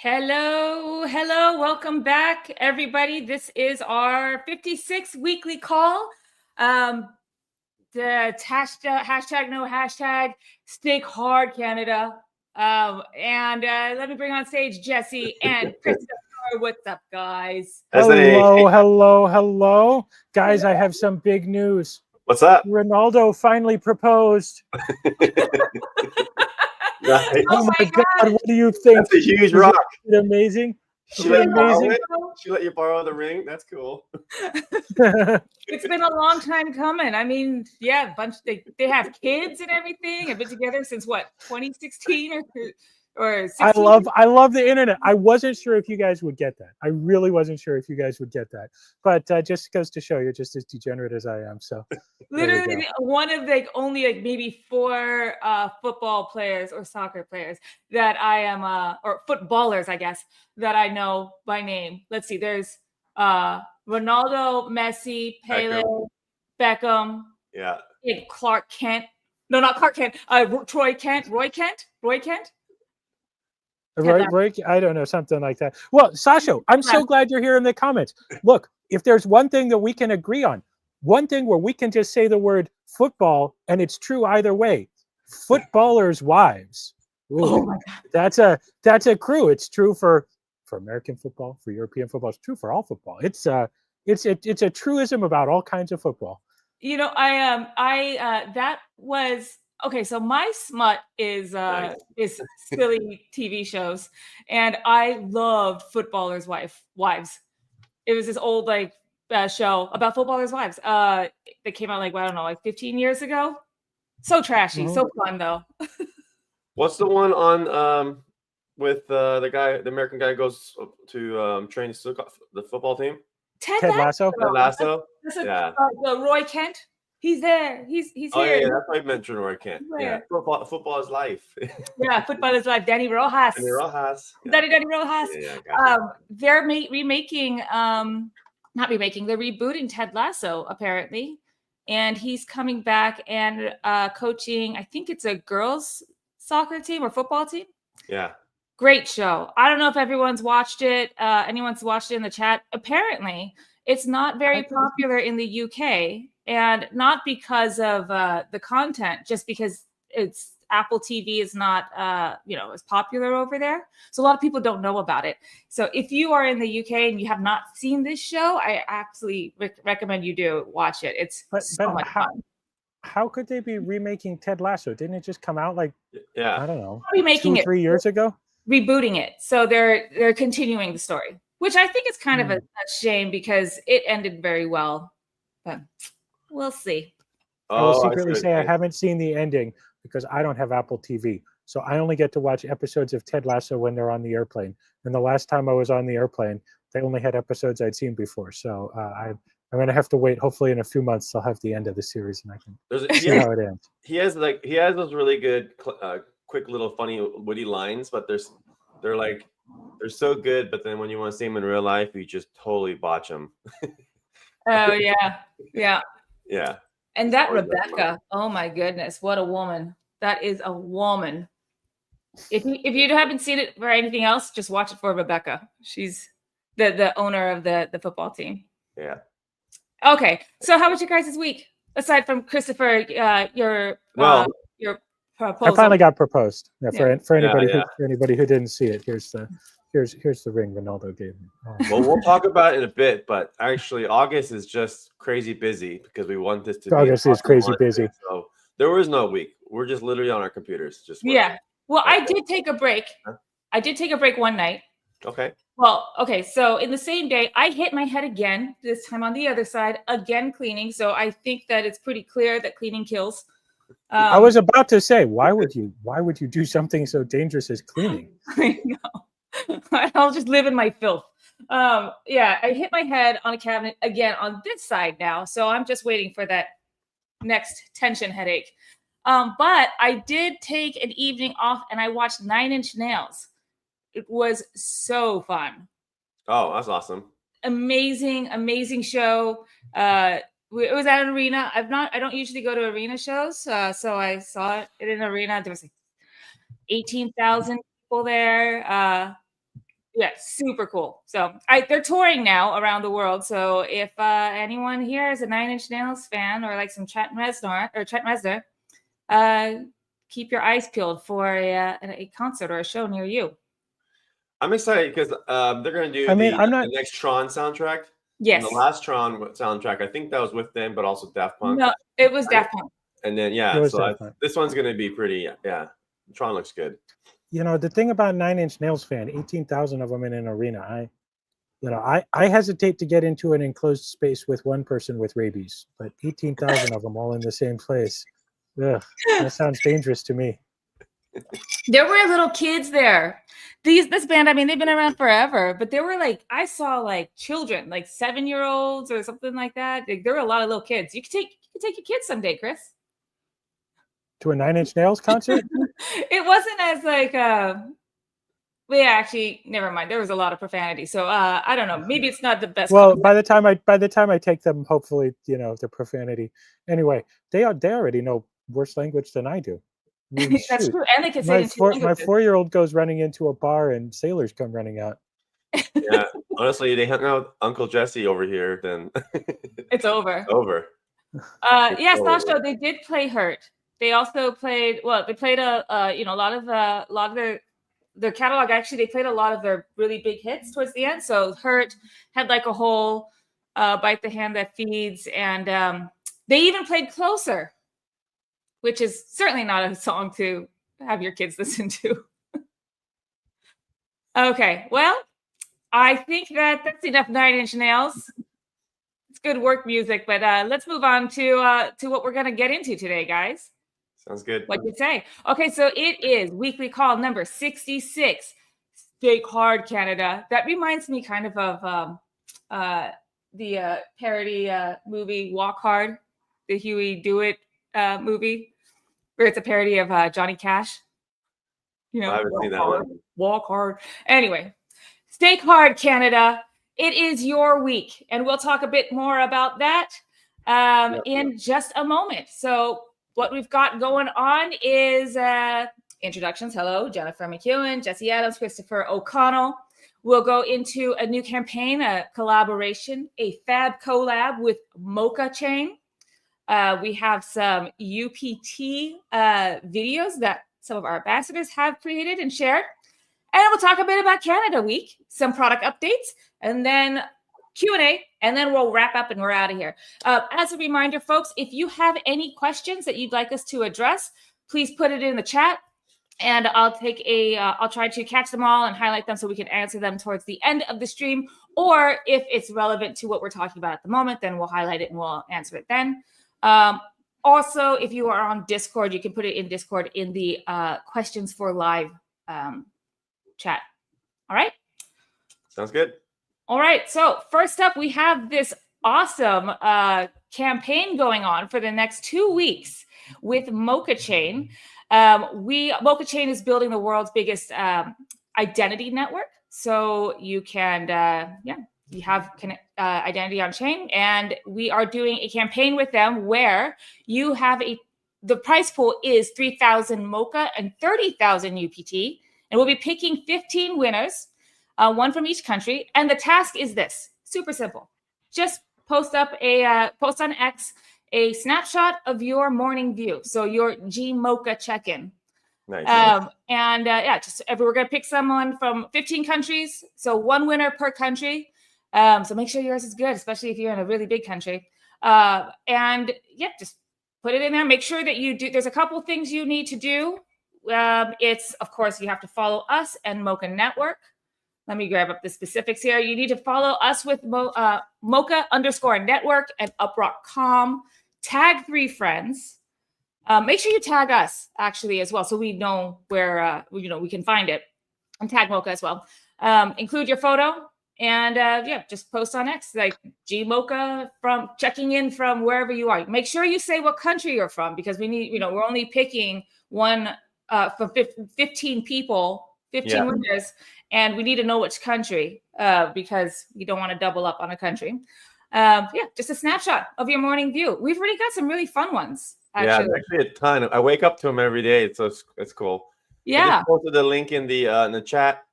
Hello, welcome back, everybody. This is our 56th weekly call. The hashtag no hashtag stick hard Canada. And let me bring on stage Jesse and Christopher. What's up, guys? Hello. Guys, I have some big news. What's up? Ronaldo finally proposed. Nice. Oh my God, what do you think? That's a huge rock. Is it amazing? She let you borrow the ring? That's cool. It's been a long time coming. I mean, yeah, they have kids and everything. I've been together since what, 2016 or 16? I love the internet. I wasn't sure if you guys would get that. I really wasn't sure if you guys would get that. But just goes to show you're just as degenerate as I am. So literally one of only maybe 4 football players or soccer players that I am or footballers, I guess, that I know by name. Let's see. There's Ronaldo, Messi, Pele, Beckham. Yeah. Clark Kent. No, not Clark Kent. Roy Kent. Roy, I don't know, something like that. Well, Sasha, I'm so glad you're here in the comments. Look, if there's one thing that we can agree on, one thing where we can just say the word football and it's true either way, footballers' wives. Ooh, oh my God. That's a crew. It's true for American football, for European football. It's true for all football. It's a truism about all kinds of football. You know, that was okay. So my smut is silly TV shows, and I loved Footballers' Wives. It was this old show about footballers' wives. That came out I don't know, 15 years ago. So trashy, so fun though. What's the one on with the American guy goes to train the football team? Ted Lasso. Ted Lasso. Yeah. Roy Kent. He's there. He's here. Yeah, that's why I mentioned Roy Kent. Yeah, football is life. Yeah, football is life. Danny Rojas. Danny Rojas. Danny Rojas. Yeah, gotcha. They're remaking, not remaking. They're rebooting Ted Lasso apparently, and he's coming back and coaching. I think it's a girls' soccer team or football team. Yeah. Great show. I don't know if everyone's watched it. Anyone's watched it in the chat. Apparently, it's not very popular in the UK, and not because of the content, just because it's Apple TV is not as popular over there. So a lot of people don't know about it. So if you are in the UK and you have not seen this show, I absolutely recommend you do watch it. It's so much fun. How could they be remaking Ted Lasso? Didn't it just come out I don't know, remaking 2-3 years ago? Rebooting it, so they're continuing the story, which I think is kind of a shame because it ended very well, but we'll see. I will secretly say I haven't seen the ending because I don't have Apple TV, so I only get to watch episodes of Ted Lasso when they're on the airplane. And the last time I was on the airplane, they only had episodes I'd seen before. So I'm going to have to wait. Hopefully, in a few months, they'll have the end of the series, and I can see how it ends. He has those really good, quick little funny, witty lines, but they're so good. But then when you want to see them in real life, you just totally botch them. Oh yeah. And that Rebecca, oh my goodness, what a woman! That is a woman. If you haven't seen it for anything else, just watch it for Rebecca. She's the owner of the football team. Yeah. Okay, so how was your guys' week? Aside from Christopher, your proposal. I finally got proposed. Yeah, for anybody who didn't see it, here's the ring Ronaldo gave me. Oh. Well, we'll talk about it in a bit, but actually August is just crazy busy because we want this to August is crazy busy. So there was no week. We're just literally on our computers. Just working. Yeah. Well, I did take a break. I did take a break one night. Okay. Well, okay. So in the same day, I hit my head again, this time on the other side, again cleaning. So I think that it's pretty clear that cleaning kills. I was about to say, why would you do something so dangerous as cleaning? I know. I'll just live in my filth. Yeah, I hit my head on a cabinet again on this side now. So I'm just waiting for that next tension headache. But I did take an evening off and I watched 9 Inch Nails. It was so fun. Oh, that's awesome. Amazing show. It was at an arena. I don't usually go to arena shows. So I saw it in an arena. There was 18,000 people there. Yeah, super cool. So they're touring now around the world. So if anyone here is a Nine Inch Nails fan or like some Trent Reznor, keep your eyes peeled for a concert or a show near you. I'm excited because they're going to do the next Tron soundtrack. Yes. And the last Tron soundtrack, I think that was with them, but also Daft Punk. No, it was Daft Punk. And then, this one's going to be pretty, Tron looks good. You know, the thing about Nine Inch Nails fan, 18,000 of them in an arena. I hesitate to get into an enclosed space with one person with rabies, but 18,000 of them all in the same place. Ugh, that sounds dangerous to me. There were little kids there. This band, I mean, they've been around forever, but there were I saw children, 7-year-olds or something like that. There were a lot of little kids. You could take your kids someday, Chris. To a Nine Inch Nails concert? It wasn't as actually, never mind. There was a lot of profanity, so I don't know. Maybe it's not the best. Well, by the time I take them, hopefully, the profanity. Anyway, they already know worse language than I do. I mean, that's true, and they can say my 4-year-old goes running into a bar and sailors come running out. Yeah, honestly, they hung out with Uncle Jesse over here. Then it's over. Over. Yes, Sasha, they did play Hurt. They also played. Well, they played a lot of their catalog. Actually, they played a lot of their really big hits towards the end. So Hurt had a whole Bite the Hand That Feeds, and they even played Closer, which is certainly not a song to have your kids listen to. Okay, well, I think that's enough Nine Inch Nails. It's good work music, but let's move on to what we're going to get into today, guys. Sounds good. What you say? Okay, so it is weekly call number 66. Stake hard, Canada. That reminds me kind of the parody movie Walk Hard, the Huey Do It movie, where it's a parody of Johnny Cash. I haven't seen that one. Walk hard. Anyway, stake hard, Canada. It is your week, and we'll talk a bit more about that in just a moment. So what we've got going on is introductions. Hello, Jennifer McEwen, Jesse Adams, Christopher O'Connell. We'll go into a new campaign, a collaboration, a fab collab with Mocha Chain. We have some UPT videos that some of our ambassadors have created and shared. And we'll talk a bit about Canada Week, some product updates, and then Q&A, and then we'll wrap up and we're out of here. As a reminder, folks, if you have any questions that you'd like us to address, please put it in the chat, and I'll try to catch them all and highlight them so we can answer them towards the end of the stream. Or if it's relevant to what we're talking about at the moment, then we'll highlight it and we'll answer it then. Also, if you are on Discord, you can put it in Discord in the questions for live chat. All right? Sounds good. All right. So first up, we have this awesome campaign going on for the next 2 weeks with Mocha Chain. Mocha Chain is building the world's biggest identity network. So you can, you have identity on chain, and we are doing a campaign with them where you have the prize pool is 3,000 Mocha and 30,000 UPT, and we'll be picking 15 winners, one from each country. And the task is this: super simple. Just post up post on X a snapshot of your morning view. So your G Mocha check-in. Nice. We're going to pick someone from 15 countries. So one winner per country. So make sure yours is good, especially if you're in a really big country. Just put it in there. Make sure that you do. There's a couple things you need to do. It's, of course, you have to follow us and Mocha Network. Let me grab up the specifics here. You need to follow us with Mocha_network and UpRock.com. Tag 3 friends. Make sure you tag us actually as well, so we know where we can find it. And tag Mocha as well. Include your photo, and just post on X like G Mocha from checking in from wherever you are. Make sure you say what country you're from, because we need, we're only picking one for 15 people, 15 winners, and we need to know which country because you don't want to double up on a country. Just a snapshot of your morning view. We've already got some really fun ones. Actually. Yeah, actually a ton. I wake up to them every day, so it's cool. Yeah. I just posted the link in the chat.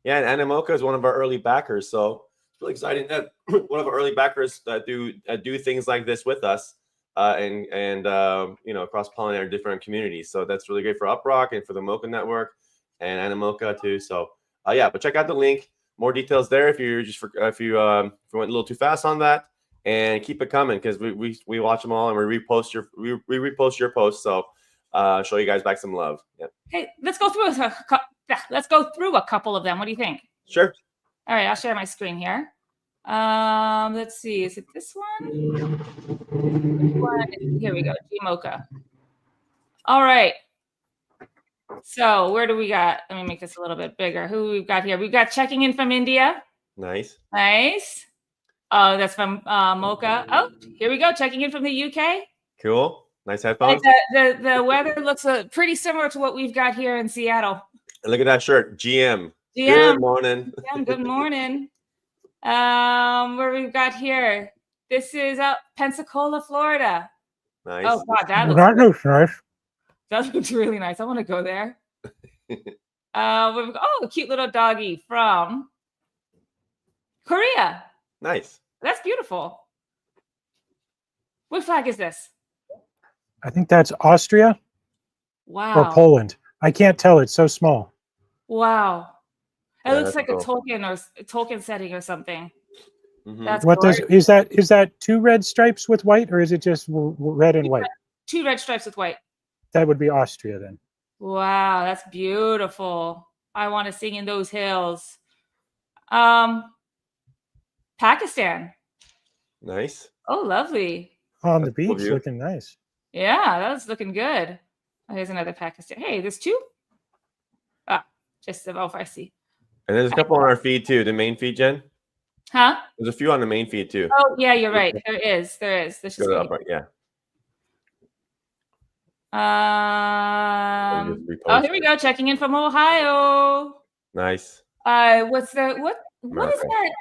Yeah, and Mocha is one of our early backers, so it's really exciting that one of our early backers that do things like this with us, and you know, cross pollinate different communities. So that's really great for UpRock and for the Mocha network and Mocha too. So yeah, but check out the link. More details there if you if you went a little too fast on that, and keep it coming because we watch them all and we repost your posts. So show you guys back some love. Yeah. Hey, let's go through a couple of them. What do you think? Sure. All right, I'll share my screen here. Let's see. Is it this one? Here we go. Mocha. All right. So where do we got? Let me make this a little bit bigger. Who we've got here? We've got checking in from India. Nice. Nice. Oh, that's from Mocha. Oh, here we go. Checking in from the UK. Cool. Nice headphones. The weather looks pretty similar to what we've got here in Seattle. And look at that shirt. GM. Good morning. GM, good morning. Where we've got here. This is Pensacola, Florida. Nice. Oh God, that looks nice. That looks really nice. I want to go there. A cute little doggy from Korea. Nice. That's beautiful. What flag is this? I think that's Austria. Wow. Or Poland. I can't tell. It's so small. Wow. It looks like cool. a Tolkien setting or something. Mm-hmm. That's what gorgeous. is that 2 red stripes with white, or is it just red and white? 2 red stripes with white. That would be Austria then. Wow, that's beautiful. I want to sing in those hills. Pakistan. Nice. Oh, lovely. On the beach, looking nice. Yeah, that's looking good. Oh, here's another Pakistan. Hey, there's 2. Just about I see. And there's a couple on our feed too. The main feed, Jen. Huh? There's a few on the main feed too. Oh, yeah, you're right. There is. This is Go up, right? Yeah. Here we go. Checking in from Ohio. Nice. What is that?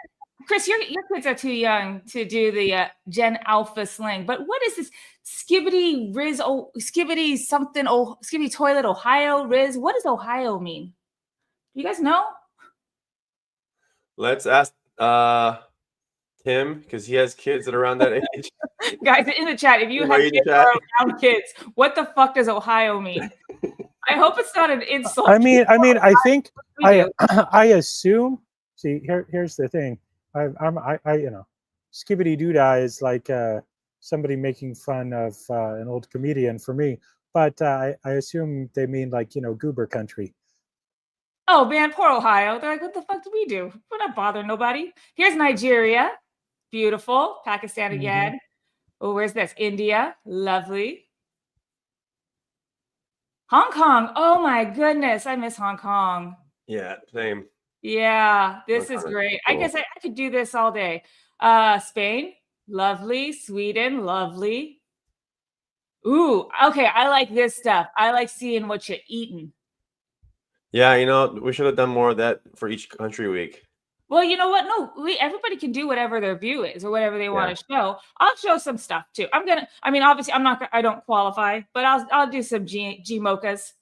Chris, your kids are too young to do the Gen Alpha slang, but what is this skibbity Riz skibbity something skibbity toilet Ohio Riz? What does Ohio mean? Do you guys know? Let's ask Tim because he has kids that are around that age. Guys in the chat, if you have kids or around kids, what the fuck does Ohio mean? I hope it's not an insult. I think I assume. See, here's the thing. I you know, skibbity doodah is like somebody making fun of an old comedian for me, but I assume they mean like, you know, goober country. Oh man, poor Ohio. They're like, what the fuck do we do? We're not bothering nobody. Here's Nigeria, beautiful. Pakistan again. Mm-hmm. Oh, where's this? India, lovely. Hong Kong. Oh my goodness, I miss Hong Kong. Yeah, same. Yeah, this is great. Cool. I guess I could do this all day. Spain, lovely. Sweden, lovely. Ooh, okay. I like this stuff. I like seeing what you're eating. Yeah, you know, we should have done more of that for each country week. Well, you know what? No, everybody can do whatever their view is or whatever they want to show. I'll show some stuff too. Obviously I don't qualify, but I'll do some G Mochas.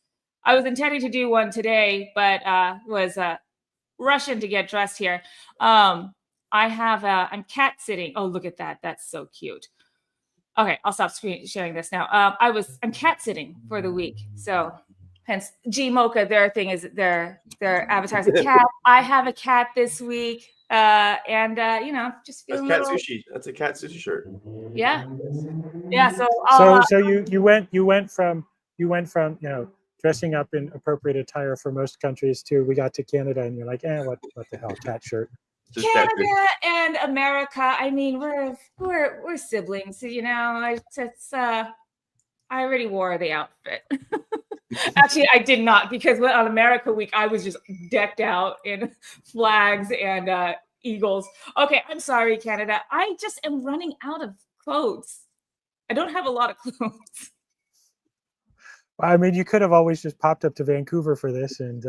I was intending to do one today, but was rushing to get dressed here. I'm cat sitting. Oh, look at that. That's so cute. Okay, I'll stop sharing this now. I'm cat sitting for the week. So hence G Mocha, their thing is their avatar is a cat. I have a cat this week. And you know, just feeling that's cat sushi. That's a cat sushi shirt. Yeah. Yeah. So you went from you know, dressing up in appropriate attire for most countries to we got to Canada and you're like, what the hell, cat shirt. Canada and America. I mean, we're siblings, you know. I already wore the outfit. Actually, I did not, because on America Week, I was just decked out in flags and eagles. Okay, I'm sorry, Canada. I just am running out of clothes. I don't have a lot of clothes. I mean, you could have always just popped up to Vancouver for this and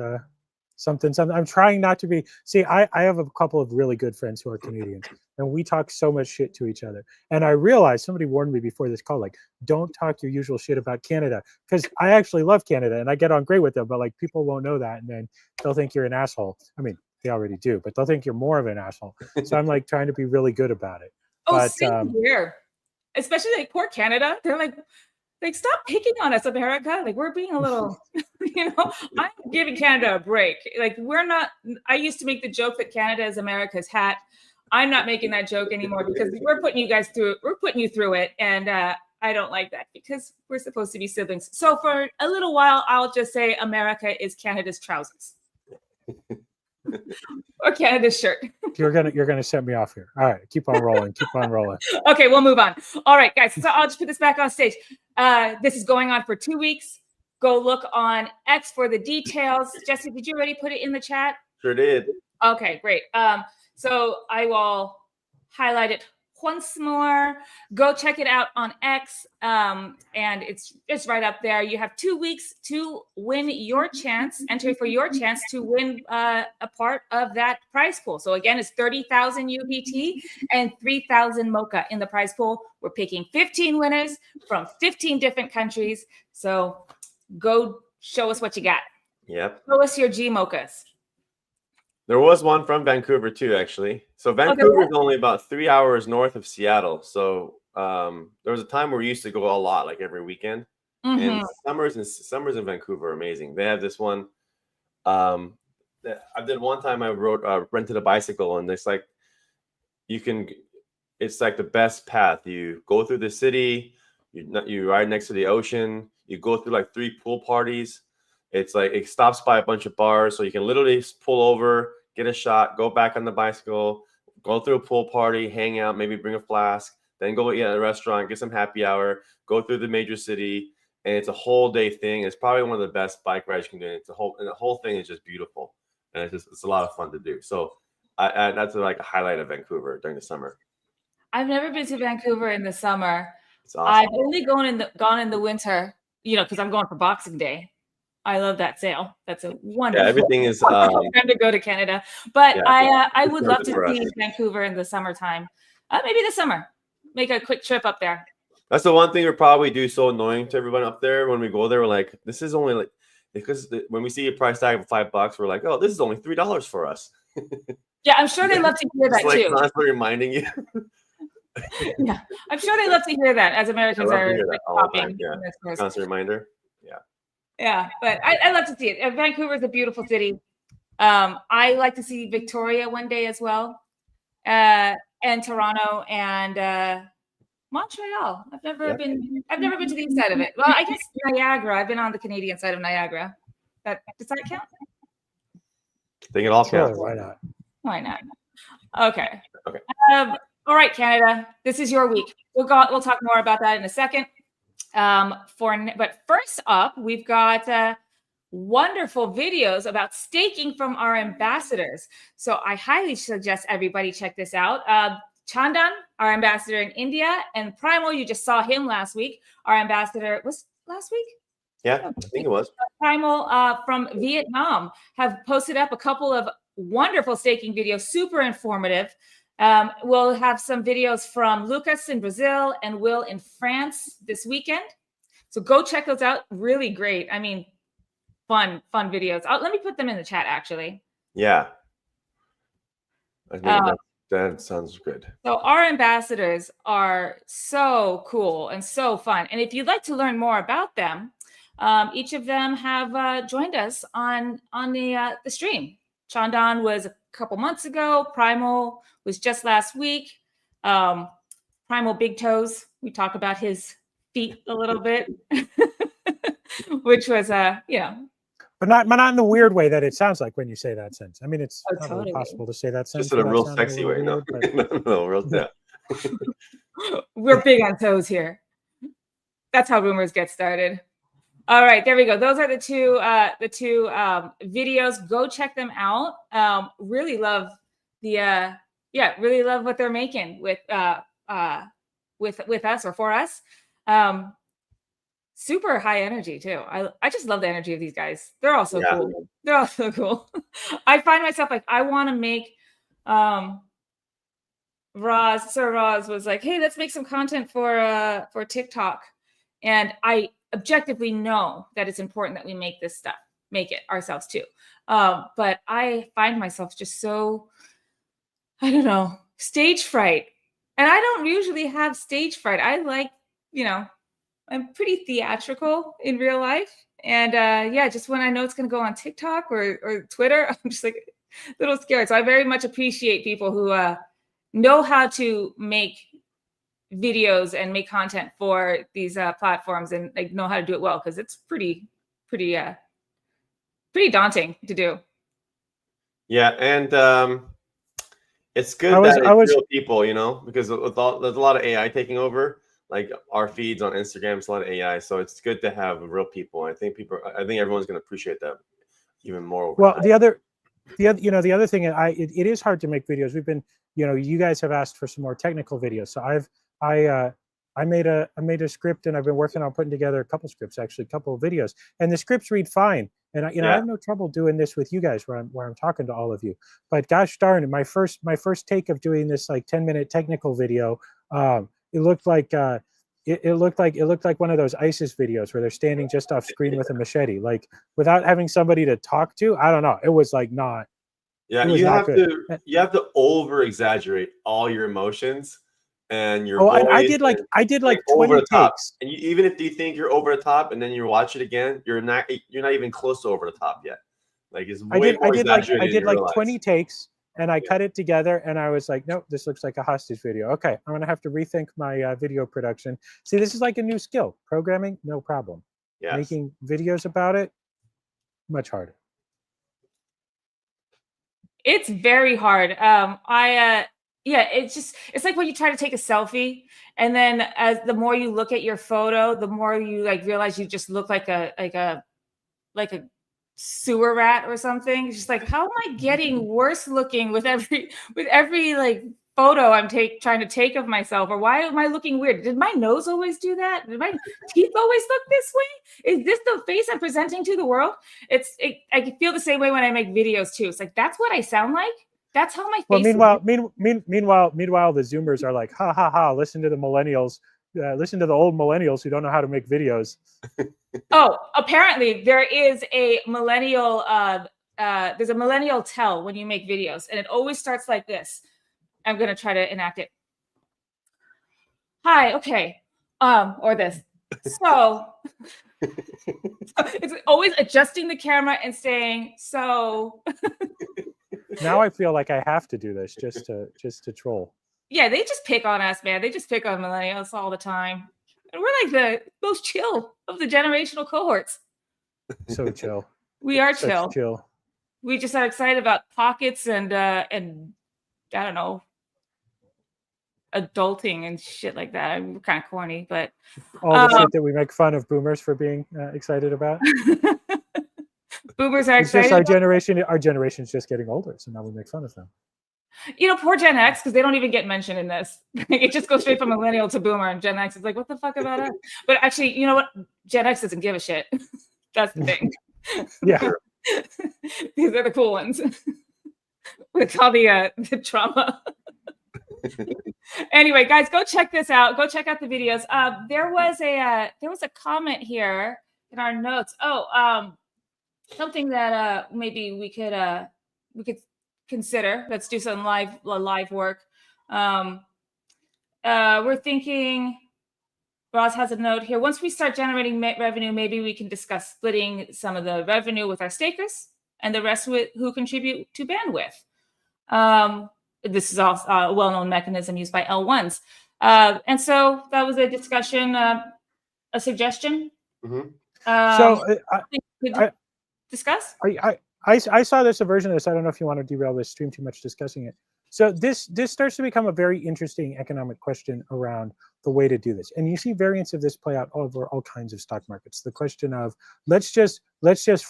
something. I'm trying not to be. See, I have a couple of really good friends who are Canadians, and we talk so much shit to each other. And I realized, somebody warned me before this call, like, don't talk your usual shit about Canada, because I actually love Canada and I get on great with them, but like people won't know that, and then they'll think you're an asshole. I mean, they already do, but they'll think you're more of an asshole. So I'm like trying to be really good about it. Oh, But, same here. Especially like poor Canada. They're like stop picking on us, America. Like we're being a little, I'm giving Canada a break. Like we're not. I used to make the joke that Canada is America's hat. I'm not making that joke anymore because we're putting you guys through. We're putting you through it, and I don't like that because we're supposed to be siblings. So for a little while, I'll just say America is Canada's trousers. Or Canada's shirt. You're gonna set me off here. All right, keep on rolling. Keep on rolling. Okay, we'll move on. All right, guys. So I'll just put this back on stage. This is going on for 2 weeks. Go look on X for the details. Jesse, did you already put it in the chat? Sure did. Okay, great. So I will highlight it once more. Go check it out on X, and it's right up there. You have 2 weeks to win your chance, enter for your chance to win a part of that prize pool. So again, it's 30,000 UPT and 3,000 Mocha in the prize pool. We're picking 15 winners from 15 different countries. So go show us what you got. Yep. Show us your G Mochas. There was one from Vancouver too, actually. So Vancouver is only about 3 hours north of Seattle. So there was a time where we used to go a lot, like every weekend. And summers in Vancouver are amazing. They have this one. I did one time. I rented a bicycle, and it's like it's like the best path. You go through the city. You ride next to the ocean. You go through like 3 pool parties. It's like it stops by a bunch of bars, so you can literally pull over, get a shot, go back on the bicycle, go through a pool party, hang out, maybe bring a flask, then go eat at a restaurant, get some happy hour, go through the major city, and it's a whole day thing. It's probably one of the best bike rides you can do. And the whole thing is just beautiful, and it's a lot of fun to do. So that's like a highlight of Vancouver during the summer. I've never been to Vancouver in the summer. It's awesome. I've only gone in the winter, because I'm going for Boxing Day. I love that sale. That's a wonderful. Yeah, everything is time to go to Canada. But yeah, I would love to see Vancouver in the summertime. Maybe this summer. Make a quick trip up there. That's the one thing we probably do so annoying to everyone up there. When we go there, we're like, this is only like, because when we see a price tag of $5, we're like, oh, this is only $3 for us. Yeah, I'm sure they love to hear that too. Constantly reminding you. Yeah, I'm sure they love to hear that as Americans are like, shopping. Yeah, constant reminder. Yeah. Yeah, but I love to see it. Vancouver is a beautiful city. I like to see Victoria one day as well, and Toronto and Montreal. I've never been to the east side of it. Well, I guess Niagara. I've been on the Canadian side of Niagara. Does that count? I think it all counts. Sure, why not? Why not? Okay. All right, Canada. This is your week. We'll talk more about that in a second. But first up, we've got wonderful videos about staking from our ambassadors. So I highly suggest everybody check this out. Chandan, our ambassador in India, and Primal, you just saw him last week. Our ambassador was last week? Yeah, I think it was. Primal from Vietnam have posted up a couple of wonderful staking videos, super informative. We'll have some videos from Lucas in Brazil and Will in France this weekend. So go check those out. Really great. I mean, fun videos. Let me put them in the chat, actually. Yeah. I think that sounds good. So our ambassadors are so cool and so fun. And if you'd like to learn more about them, each of them have joined us on the stream. Chandan was a couple months ago. Primal was just last week. Primal Big Toes. We talk about his feet a little bit, which was but not in the weird way that it sounds like when you say that sentence. I mean, it's not really possible to say that sentence. Just in a real sexy way. No, real. Yeah. We're big on toes here. That's how rumors get started. All right, there we go. Those are the two videos. Go check them out. Really love really love what they're making with us or for us. Super high energy too. I just love the energy of these guys. They're all so cool. They're all so cool. I find myself like I want to make Sir Roz was like, hey, let's make some content for TikTok. And I objectively know that it's important that we make this stuff. make it ourselves too. But I find myself just so, I don't know, stage fright. And I don't usually have stage fright. I like, I'm pretty theatrical in real life. And yeah, just when I know it's going to go on TikTok or Twitter, I'm just like a little scared. So I very much appreciate people who know how to make videos and make content for these platforms and like know how to do it well, because it's pretty daunting to do. Yeah, and it's good that it's real people, because there's a lot of AI taking over. Like our feeds on Instagram, it's a lot of AI, so it's good to have real people. I think everyone's going to appreciate that even more. Well, time. the other thing, it is hard to make videos. We've been, you guys have asked for some more technical videos, so I made a script, and I've been working on putting together a couple scripts, actually, a couple of videos, and the scripts read fine. And I have no trouble doing this with you guys, where I'm talking to all of you. But gosh darn it, my first take of doing this like 10-minute technical video, it looked like one of those ISIS videos where they're standing just off screen with a machete, like without having somebody to talk to. I don't know. It was like not. Yeah, you have to over exaggerate all your emotions. And your voice, I did like 20 over the top. takes. And even if you think you're over the top, and then you watch it again, you're not even close to over the top yet. Like it's way more exaggerated. I did like 20 takes, and I cut it together, and I was like, nope, this looks like a hostage video. Okay, I'm gonna have to rethink my video production. See, this is like a new skill. Programming, no problem. Yes. Making videos about it, much harder. It's very hard. Yeah, it's like when you try to take a selfie, and then as the more you look at your photo, the more you like realize you just look like a sewer rat or something. It's just like, how am I getting worse looking with every like photo I'm trying to take of myself? Or why am I looking weird? Did my nose always do that? Did my teeth always look this way? Is this the face I'm presenting to the world? I feel the same way when I make videos too. It's like, that's what I sound like. That's how my face. Well, meanwhile, the Zoomers are like, ha ha ha! Listen to the millennials. Listen to the old millennials who don't know how to make videos. Oh, apparently there is a millennial. There's a millennial tell when you make videos, and it always starts like this. I'm gonna try to enact it. Hi, okay, or this. So it's always adjusting the camera and saying so. Now I feel like I have to do this just to troll. Yeah, they just pick on us, man. They just pick on millennials all the time. And we're like the most chill of the generational cohorts. So chill. We are chill. Such chill. We just are excited about pockets and I don't know, adulting and shit like that. I'm kind of corny, but all the shit that we make fun of boomers for being excited about. Boomers are excited. Our generation's just getting older, so now we make fun of them. Poor Gen X, because they don't even get mentioned in this. It just goes straight from millennial to boomer, and Gen X is like, what the fuck about us? But actually, you know what? Gen X doesn't give a shit. That's the thing. Yeah. These are the cool ones. With all the trauma. Anyway, guys, go check this out. Go check out the videos. There was a comment here in our notes. Something that maybe we could consider. Let's do some live work. We're thinking. Ross has a note here. Once we start generating revenue, maybe we can discuss splitting some of the revenue with our stakers and the rest who contribute to bandwidth. This is also a well-known mechanism used by L1s. And so that was a discussion, a suggestion. Mm-hmm. Discuss? I saw this, a version of this. I don't know if you want to derail this stream too much discussing it. So this starts to become a very interesting economic question around the way to do this. And you see variants of this play out over all kinds of stock markets. The question of let's just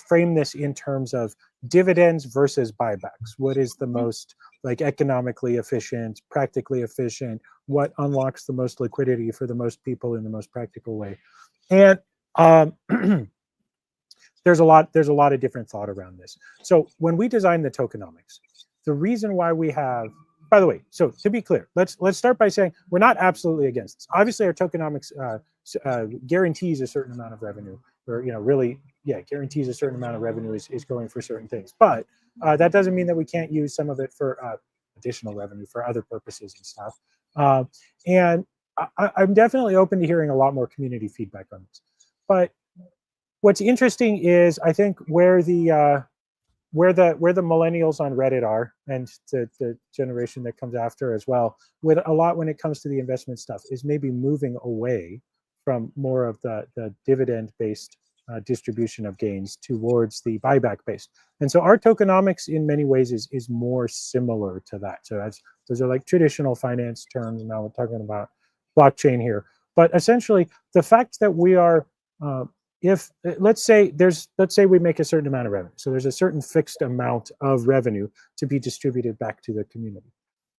frame this in terms of dividends versus buybacks. What is the most like economically efficient, practically efficient? What unlocks the most liquidity for the most people in the most practical way? And there's a lot of different thought around this. So when we designed the tokenomics, the reason why we have, by the way, so to be clear, let's start by saying we're not absolutely against this. Obviously, our tokenomics guarantees a certain amount of revenue, or really guarantees a certain amount of revenue is going for certain things. But that doesn't mean that we can't use some of it for additional revenue for other purposes and stuff. And I'm definitely open to hearing a lot more community feedback on this. But what's interesting is, I think, where the millennials on Reddit are, and the generation that comes after as well, with a lot when it comes to the investment stuff, is maybe moving away from more of the dividend-based distribution of gains towards the buyback-based. And so our tokenomics in many ways is more similar to that. So those are like traditional finance terms. Now we're talking about blockchain here. But essentially, the fact that we are, if let's say we make a certain amount of revenue, so there's a certain fixed amount of revenue to be distributed back to the community.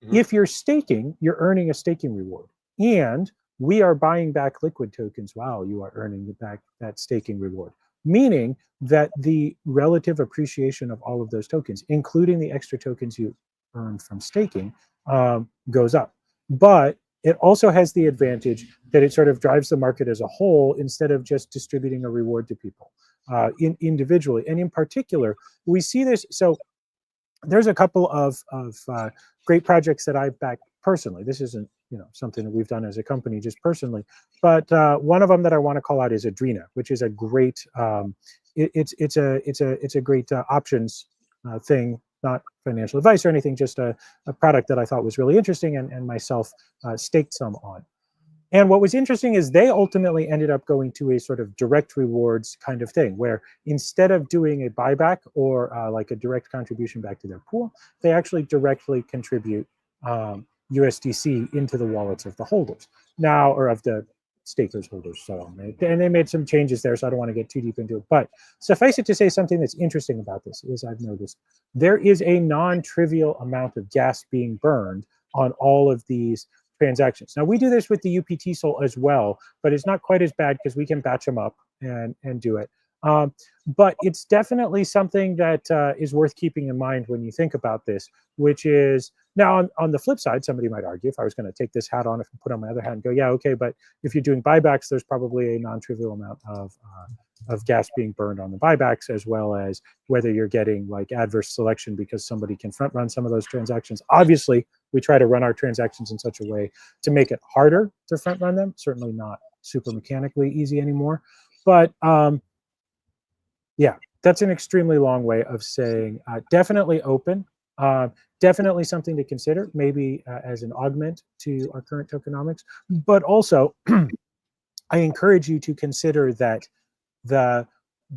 Mm-hmm. If you're staking, you're earning a staking reward, and we are buying back liquid tokens while you are earning back that staking reward, meaning that the relative appreciation of all of those tokens, including the extra tokens you earn from staking, goes up. But it also has the advantage that it sort of drives the market as a whole, instead of just distributing a reward to people individually. And in particular, we see this. So there's a couple of great projects that I've backed personally. This isn't something that we've done as a company, just personally. But one of them that I want to call out is Adrena, which is a great it's a great options thing. Not financial advice or anything, just a product that I thought was really interesting, and myself staked some on. And what was interesting is they ultimately ended up going to a sort of direct rewards kind of thing, where instead of doing a buyback or like a direct contribution back to their pool, they actually directly contribute USDC into the wallets of the holders now, or of the stakers holders. So, and they made some changes there, so I don't want to get too deep into it. But suffice it to say, something that's interesting about this is, I've noticed there is a non-trivial amount of gas being burned on all of these transactions. Now, we do this with the UPT Sol as well, but it's not quite as bad because we can batch them up and do it. But it's definitely something that is worth keeping in mind when you think about this, which is, now on the flip side, somebody might argue, if I was going to take this hat on and put on my other hat and go, yeah, okay, but if you're doing buybacks, there's probably a non-trivial amount of gas being burned on the buybacks, as well as whether you're getting like adverse selection because somebody can front run some of those transactions. Obviously, we try to run our transactions in such a way to make it harder to front run them. Certainly not super mechanically easy anymore. But yeah, that's an extremely long way of saying definitely open, definitely something to consider, maybe as an augment to our current tokenomics. But also, I encourage you to consider that the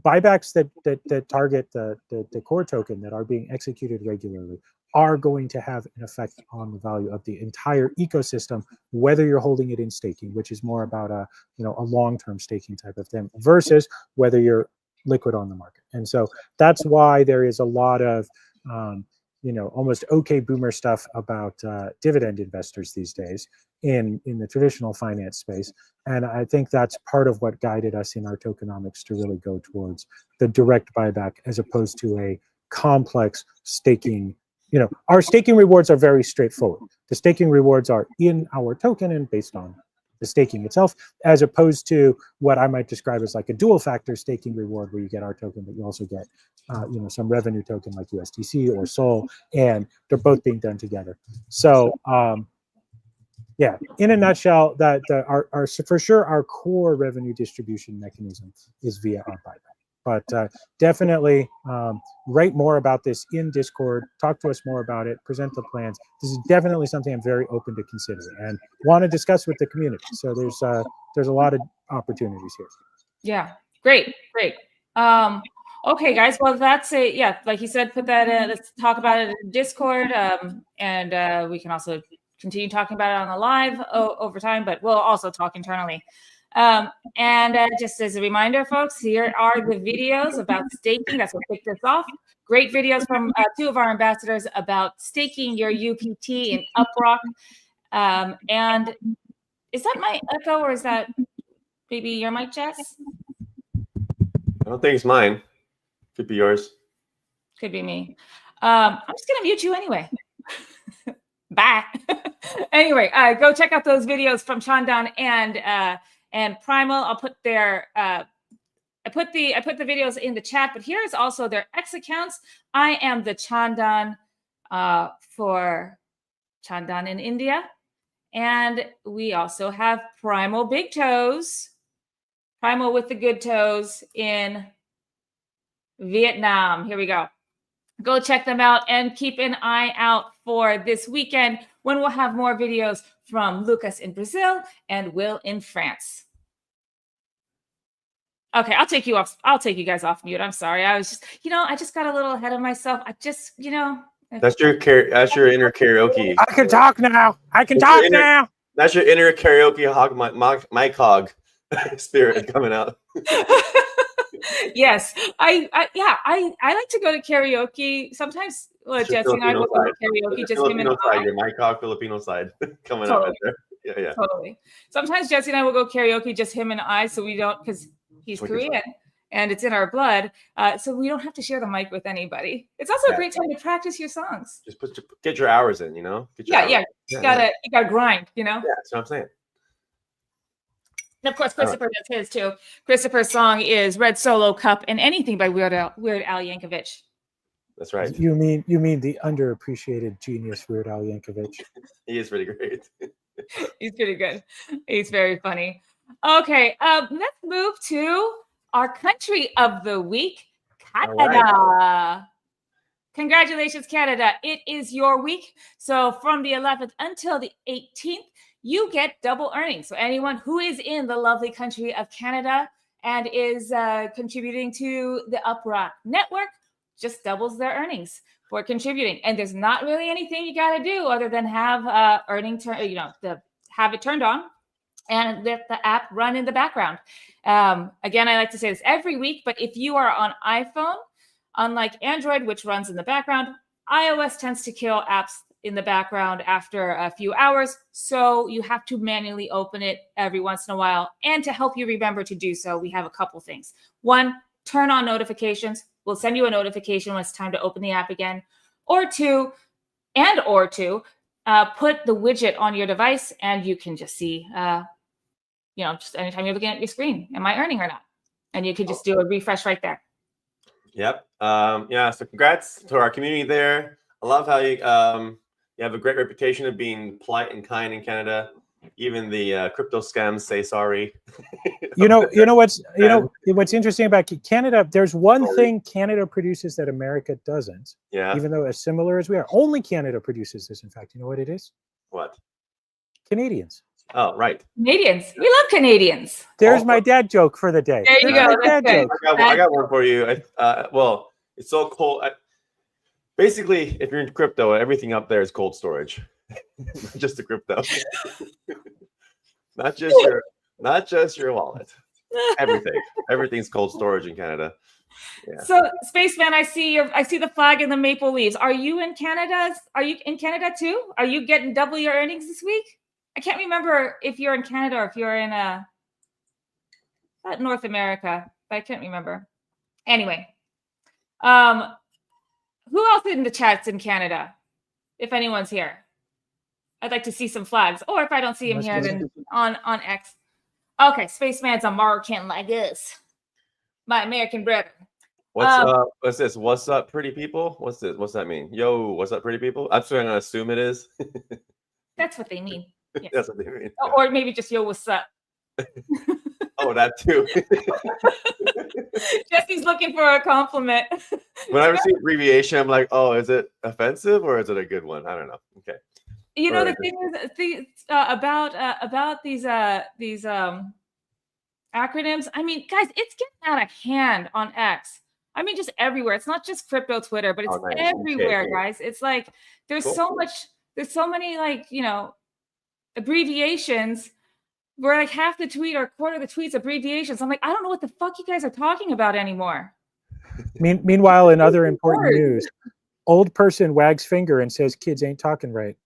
buybacks that target the core token that are being executed regularly are going to have an effect on the value of the entire ecosystem, whether you're holding it in staking, which is more about a long-term staking type of thing, versus whether you're liquid on the market. And so that's why there is a lot of almost okay boomer stuff about dividend investors these days in the traditional finance space. And I think that's part of what guided us in our tokenomics to really go towards the direct buyback, as opposed to a complex staking. Our staking rewards are very straightforward. The staking rewards are in our token and based on the staking itself, as opposed to what I might describe as like a dual factor staking reward, where you get our token, but you also get some revenue token like USDC or Sol, and they're both being done together. So yeah, in a nutshell, that our for sure our core revenue distribution mechanism is via our buyback. But definitely write more about this in Discord, talk to us more about it, present the plans. This is definitely something I'm very open to consider and want to discuss with the community. So there's a lot of opportunities here. Yeah, great. Okay, guys, well, that's it. Yeah, like you said, put that in, let's talk about it in Discord, and we can also continue talking about it on the live over time, but we'll also talk internally. And just as a reminder, folks, here are the videos about staking. That's what kicked us off. Great videos from two of our ambassadors about staking your UPT in UpRock. And is that my echo, or is that maybe your mic, Jess? I don't think it's mine. Could be yours. Could be me. I'm just going to mute you anyway. Bye. Anyway, go check out those videos from Chandan and Primal. I'll put their I put the videos in the chat, but here's also their X accounts. I am the Chandan for Chandan in India. And we also have Primal Big Toes, Primal with the good toes in Vietnam. Here we go. Go check them out and keep an eye out for this weekend when we'll have more videos from Lucas in Brazil and Will in France. Okay, I'll take you off. I'll take you guys off mute. I'm sorry. I was just, I just got a little ahead of myself. I just, That's your inner karaoke. I can talk now. I can talk now. That's your inner karaoke hog, mic hog spirit coming out. Yes, I like to go to karaoke. Sometimes Jesse and I will go to karaoke. Just him and I. Your mic hog Filipino side coming out right there. Yeah. Totally. Sometimes Jesse and I will go karaoke, just him and I, so we don't, because he's Korean and it's in our blood, so we don't have to share the mic with anybody. It's also a great time to practice your songs. Just get your hours in, Get your hours. You gotta grind, Yeah, that's what I'm saying. And of course, Christopher does his too. Christopher's song is "Red Solo Cup" and "Anything" by Weird Al Yankovic. That's right. You mean the underappreciated genius Weird Al Yankovic? He is pretty great. He's pretty good. He's very funny. Okay, let's move to our country of the week, Canada. Right. Congratulations, Canada. It is your week. So from the 11th until the 18th, you get double earnings. So anyone who is in the lovely country of Canada and is contributing to the UpRock network just doubles their earnings for contributing. And there's not really anything you got to do other than have have it turned on and let the app run in the background. Again, I like to say this every week, but if you are on iPhone, unlike Android, which runs in the background, iOS tends to kill apps in the background after a few hours. So you have to manually open it every once in a while. And to help you remember to do so, we have a couple things. One, turn on notifications. We'll send you a notification when it's time to open the app again. Or two, put the widget on your device and you can just see, just anytime you're looking at your screen, am I earning or not? And you could just do a refresh right there. Yep. So congrats to our community there. I love how you have a great reputation of being polite and kind in Canada. Even the crypto scams say sorry. What's interesting about Canada, there's one thing Canada produces that America doesn't. Yeah. Even though as similar as we are. Only Canada produces this, in fact. You know what it is? What? Canadians. Oh, right. Canadians. We love Canadians. There's my dad joke for the day. There you go. I got one for you. It's so cold. Basically, if you're in crypto, everything up there is cold storage. Not just the crypto. not just your wallet. Everything's cold storage in Canada. Yeah. So, Spaceman, I see the flag and the maple leaves. Are you in Canada? Are you in Canada too? Are you getting double your earnings this week? I can't remember if you're in Canada or if you're in North America, but I can't remember. Anyway, who else in the chat's in Canada? If anyone's here, I'd like to see some flags. Or if I don't see him here, then on X. Okay, Spaceman's American like this. My American brother. What's this? What's up, pretty people? What's this? What's that mean? Yo, what's up, pretty people? That's what I'm gonna assume it is. That's what they mean. Yes. That's what they mean. Or maybe just yo, what's up? Oh, that too. Jesse's looking for a compliment. Whenever I see abbreviation, I'm like, oh, is it offensive or is it a good one? I don't know. Okay. The thing is, about these acronyms. I mean, guys, it's getting out of hand on X. I mean, just everywhere. It's not just crypto Twitter, but it's everywhere, guys. It's like there's so many abbreviations where like half the tweet or a quarter of the tweets abbreviations. I'm like, I don't know what the fuck you guys are talking about anymore. Meanwhile, in other important news, old person wags finger and says kids ain't talking right.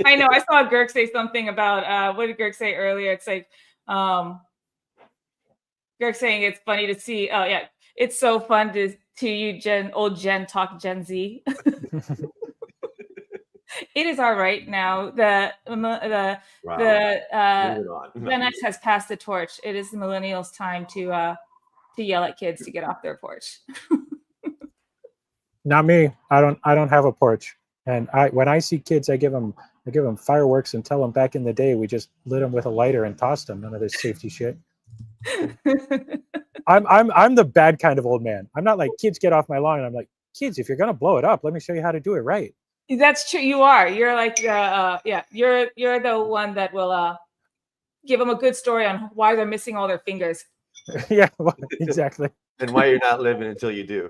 I know. I saw Girk say something about what did Girk say earlier? It's like Girk saying it's funny to see. Oh yeah, it's so fun to you old Gen talk Gen Z. It is all right now. The Gen X has passed the torch. It is the millennials' time to to yell at kids to get off their porch. Not me. I don't have a porch. And when I see kids, I give them fireworks and tell them back in the day we just lit them with a lighter and tossed them. None of this safety shit. I'm the bad kind of old man. I'm not like, kids, get off my lawn. And I'm like, kids, if you're gonna blow it up, let me show you how to do it right. That's true. You are. You're like, yeah. You're the one that will give them a good story on why they're missing all their fingers. Yeah, well, exactly. And why you're not living until you do.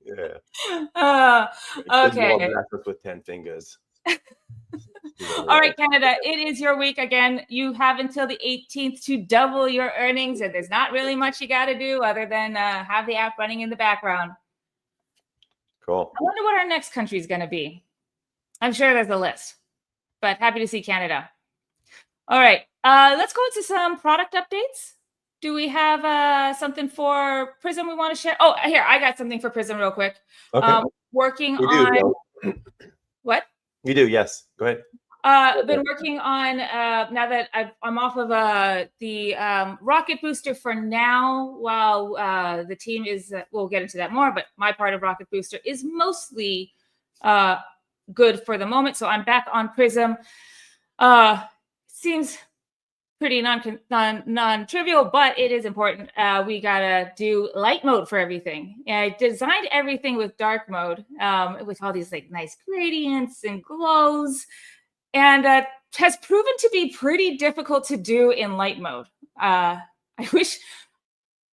Yeah. Okay. With 10 fingers. All right, Canada, it is your week again. You have until the 18th to double your earnings, and there's not really much you got to do other than have the app running in the background. Cool. I wonder what our next country is going to be. I'm sure there's a list, but happy to see Canada. All right, let's go into some product updates. Do we have something for Prism we want to share? Oh, here, I got something for Prism real quick. Okay. Working on what? You do, yes. Go ahead. I've been working on now that I'm off of the rocket booster for now. While the team is, we'll get into that more. But my part of rocket booster is mostly good for the moment. So I'm back on Prism. Seems pretty non-trivial, but it is important. We gotta do light mode for everything. And I designed everything with dark mode, with all these like nice gradients and glows, and has proven to be pretty difficult to do in light mode. I wish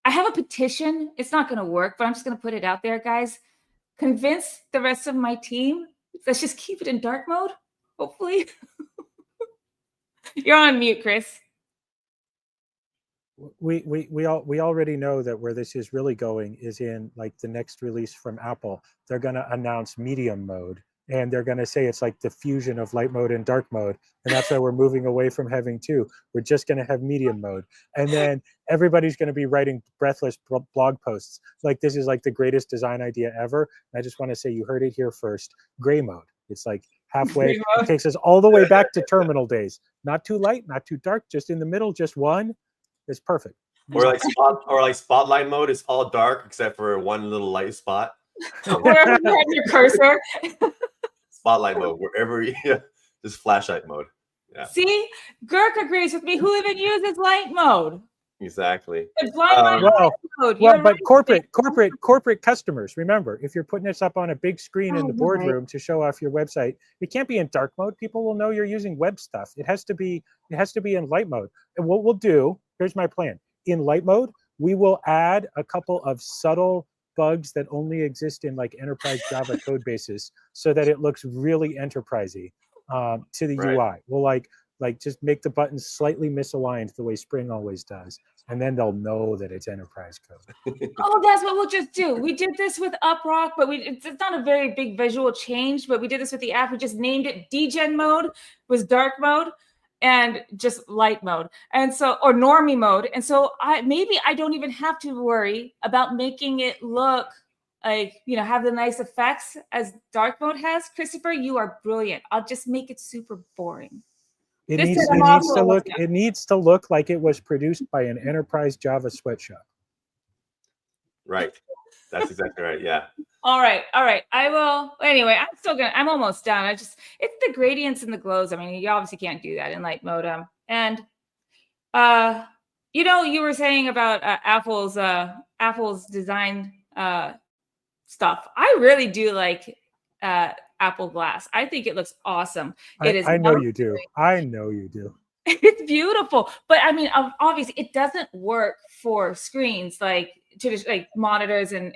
I have a petition. It's not gonna work, but I'm just gonna put it out there, guys. Convince the rest of my team. Let's just keep it in dark mode, hopefully. You're on mute, Chris. We already know that where this is really going is in like the next release from Apple. They're going to announce medium mode, and they're going to say it's like the fusion of light mode and dark mode, and that's why we're moving away from having two. We're just going to have medium mode, and then everybody's going to be writing breathless blog posts like this is like the greatest design idea ever. And I just want to say you heard it here first. Gray mode. It's like halfway. It takes us all the way back to terminal days. Not too light, not too dark, just in the middle, just one. It's perfect. Or like spotlight mode is all dark except for one little light spot. Wherever you have your cursor. Spotlight mode, wherever you, just flashlight mode. Yeah. See, Girk agrees with me. Who even uses light mode? Exactly. It's blind light mode. Well, but corporate customers, remember, if you're putting this up on a big screen in the boardroom to show off your website, it can't be in dark mode. People will know you're using web stuff. It has to be in light mode. And what we'll do, here's my plan. In light mode, we will add a couple of subtle bugs that only exist in like enterprise Java code bases so that it looks really enterprisey to the UI. We'll like just make the buttons slightly misaligned the way Spring always does. And then they'll know that it's enterprise code. Oh, that's what we'll just do. We did this with UpRock, but it's not a very big visual change, but we did this with the app. We just named it degen mode, was dark mode, and just light mode. And so, or normie mode. And so maybe I don't even have to worry about making it look like, have the nice effects as dark mode has. Christopher, you are brilliant. I'll just make it super boring. It needs to look like it was produced by an enterprise Java sweatshop. Right. That's exactly right. Yeah. All right. I will. Anyway, I'm almost done. It's the gradients and the glows. I mean, you obviously can't do that in light mode. And you were saying about Apple's design stuff. I really do like Apple Glass. I think it looks awesome. I know you do. I know you do. It's beautiful, but I mean, obviously, it doesn't work for screens like monitors and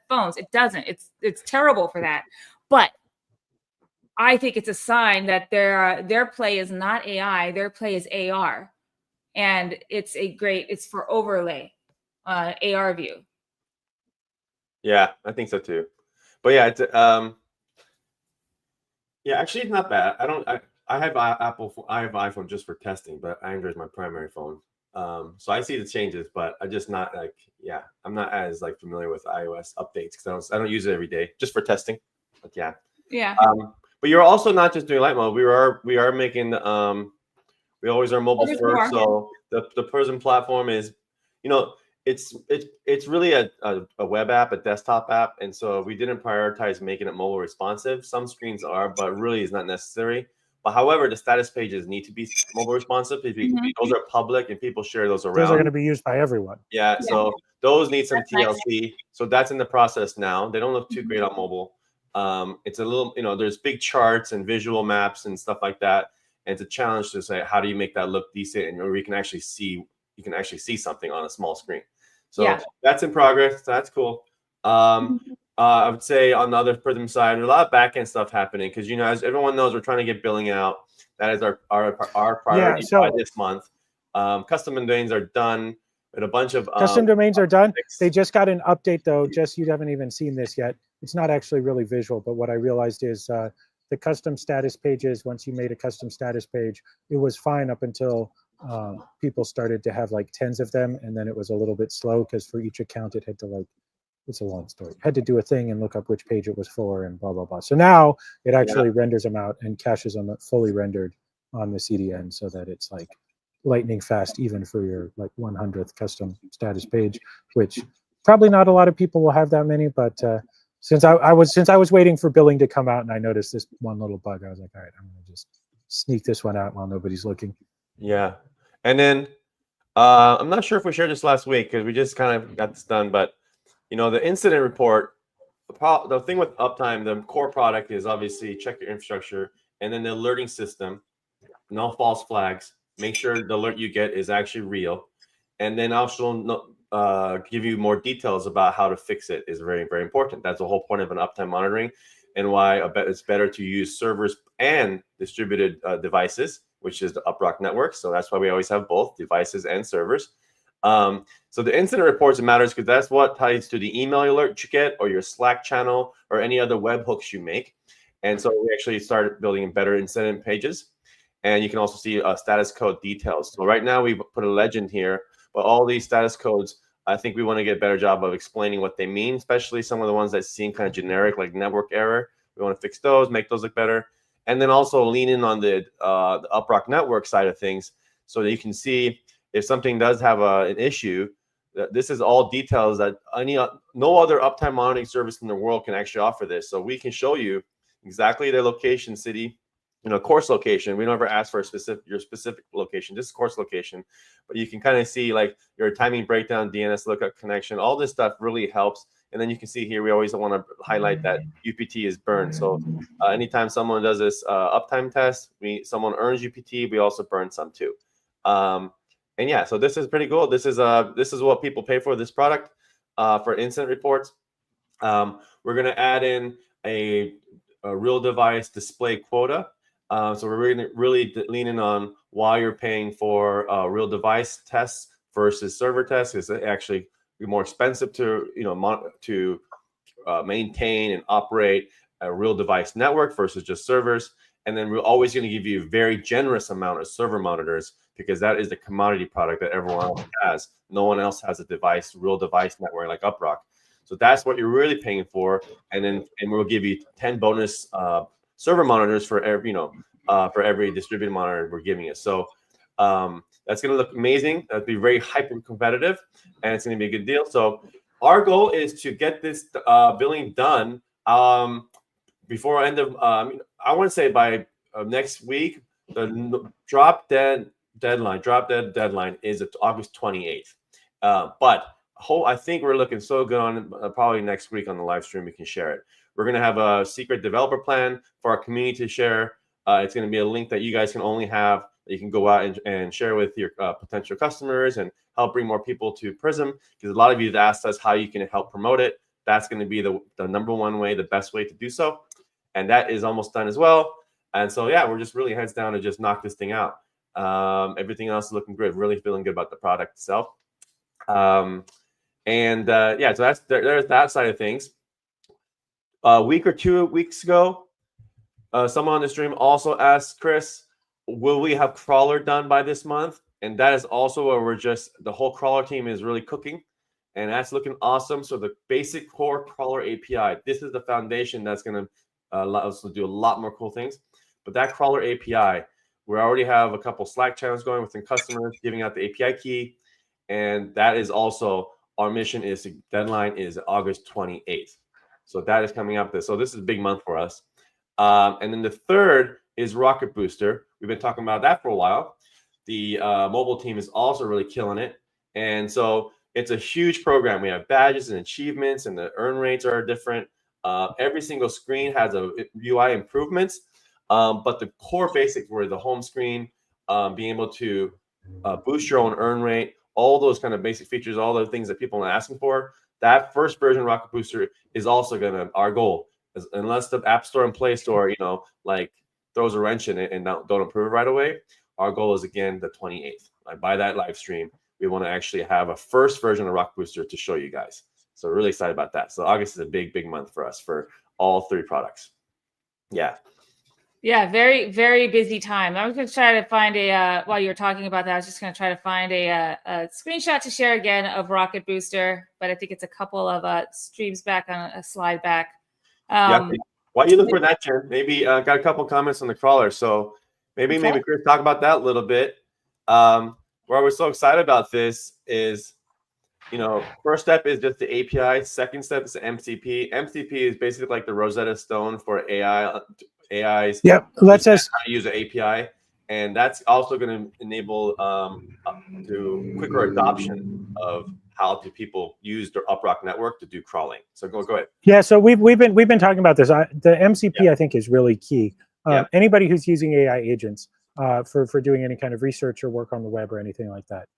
phones. It doesn't. It's terrible for that. But I think it's a sign that their play is not AI. Their play is AR, and it's for overlay, AR view. Yeah, I think so too. But yeah, it's actually it's not bad. I have iPhone just for testing, but Android is my primary phone. So I see the changes, but I'm just not I'm not as familiar with iOS updates because I don't use it every day, just for testing. But yeah. But you're also not just doing light mode. We are making we always are mobile first. So the Prism platform is, it's really a web app, a desktop app, and so we didn't prioritize making it mobile responsive. Some screens are, but really is not necessary. But however, the status pages need to be mobile responsive. Those are public and people share those around. Those are going to be used by everyone. Yeah, so those need some That's TLC. Nice. So that's in the process now. They don't look too great on mobile. It's a little, there's big charts and visual maps and stuff like that. And it's a challenge to say, how do you make that look decent and where you can actually see something on a small screen. So that's in progress. So that's cool. I would say on the other Prism side, there's a lot of back-end stuff happening because, as everyone knows, we're trying to get billing out. That is our priority by this month. Custom domains are done. And a bunch of custom domains are done. They just got an update though. Just you haven't even seen this yet. It's not actually really visual, but what I realized is the custom status pages. Once you made a custom status page, it was fine up until people started to have like tens of them, and then it was a little bit slow because for each account it had to it's a long story. Had to do a thing and look up which page it was for and blah blah blah. So now it actually renders them out and caches them fully rendered on the CDN so that it's like lightning fast even for your 100th custom status page, which probably not a lot of people will have that many, but since I was waiting for billing to come out and I noticed this one little bug, I was like, all right, I'm gonna just sneak this one out while nobody's looking. Yeah, and then I'm not sure if we shared this last week because we just kind of got this done, but the incident report, the thing with Uptime, the core product is obviously check your infrastructure, and then the alerting system, no false flags. Make sure the alert you get is actually real, and then also give you more details about how to fix it is very, very important. That's the whole point of an uptime monitoring, and why it's better to use servers and distributed devices, which is the UpRock network. So that's why we always have both devices and servers. So the incident reports matters because that's what ties to the email alert you get, or your Slack channel, or any other webhooks you make. And so we actually started building better incident pages. And you can also see status code details. So right now we put a legend here, but all these status codes, I think we want to get a better job of explaining what they mean, especially some of the ones that seem kind of generic, like network error. We want to fix those, make those look better. And then also lean in on the UpRock network side of things so that you can see if something does have an issue. This is all details that no other uptime monitoring service in the world can actually offer this. So we can show you exactly the location, city, course location. We don't ever ask for your specific location, just course location. But you can kind of see your timing breakdown, DNS lookup connection. All this stuff really helps. And then you can see here, we always want to highlight that UPT is burned. So anytime someone does this uptime test, someone earns UPT, we also burn some too. And yeah, so this is pretty cool. This is what people pay for this product for incident reports. We're going to add in a real device display quota. So we're really leaning on why you're paying for real device tests versus server tests. It's actually more expensive to maintain and operate a real device network versus just servers. And then we're always going to give you a very generous amount of server monitors because that is the commodity product that everyone else has. No one else has a real device network like UpRock. So that's what you're really paying for. And we'll give you 10 bonus server monitors for every distributed monitor we're giving you. So that's going to look amazing. That'll be very hyper competitive, and it's going to be a good deal. So our goal is to get this billing done before end of I want to say by next week. The drop dead deadline is August 28th. But I think we're looking so good on probably next week on the live stream. We can share it. We're going to have a secret developer plan for our community to share. It's going to be a link that you guys can only have, that you can go out and share with your potential customers and help bring more people to Prism. Because a lot of you have asked us how you can help promote it. That's going to be the number one way, the best way to do so. And that is almost done as well. And so, yeah, we're just really heads down to just knock this thing out. Everything else is looking good. Really feeling good about the product itself. So there's that side of things. A week or 2 weeks ago, someone on the stream also asked Chris, will we have crawler done by this month? And that is also where the whole crawler team is really cooking, and that's looking awesome. So the basic core crawler API, this is the foundation that's going to allow us to do a lot more cool things. But that crawler API, we already have a couple Slack channels going within customers, giving out the API key. And that is also our mission. Is deadline is August 28th. So that is coming up. So this is a big month for us. And then the third is Rocket Booster. We've been talking about that for a while. The mobile team is also really killing it. And so it's a huge program. We have badges and achievements, and the earn rates are different. Every single screen has a UI improvements, but the core basics were the home screen, being able to boost your own earn rate, all those kind of basic features, all the things that people are asking for. That first version of Rocket Booster is also our goal. Unless the App Store and Play Store, like throws a wrench in it and don't approve it right away, our goal is again the 28th. By that live stream, we want to actually have a first version of Rocket Booster to show you guys. So really excited about that. So August is a big, big month for us for all 3 products. Yeah. Yeah, very, very busy time. I was going to try to find while you were talking about that, I was just going to try to find a screenshot to share again of Rocket Booster, but I think it's a couple of streams back on a slide back. While you look for that, Jen, maybe got a couple comments on the crawler. So maybe Chris talk about that a little bit. Where we're so excited about this is, first step is just the API. Second step is the MCP. MCP is basically like the Rosetta Stone for AIs. Yep. Let's just how to use the API, and that's also going to enable to quicker adoption of how do people use their UpRock network to do crawling. So go ahead. Yeah. So we've been talking about this. The MCP I think is really key. Anybody who's using AI agents for doing any kind of research or work on the web or anything like that,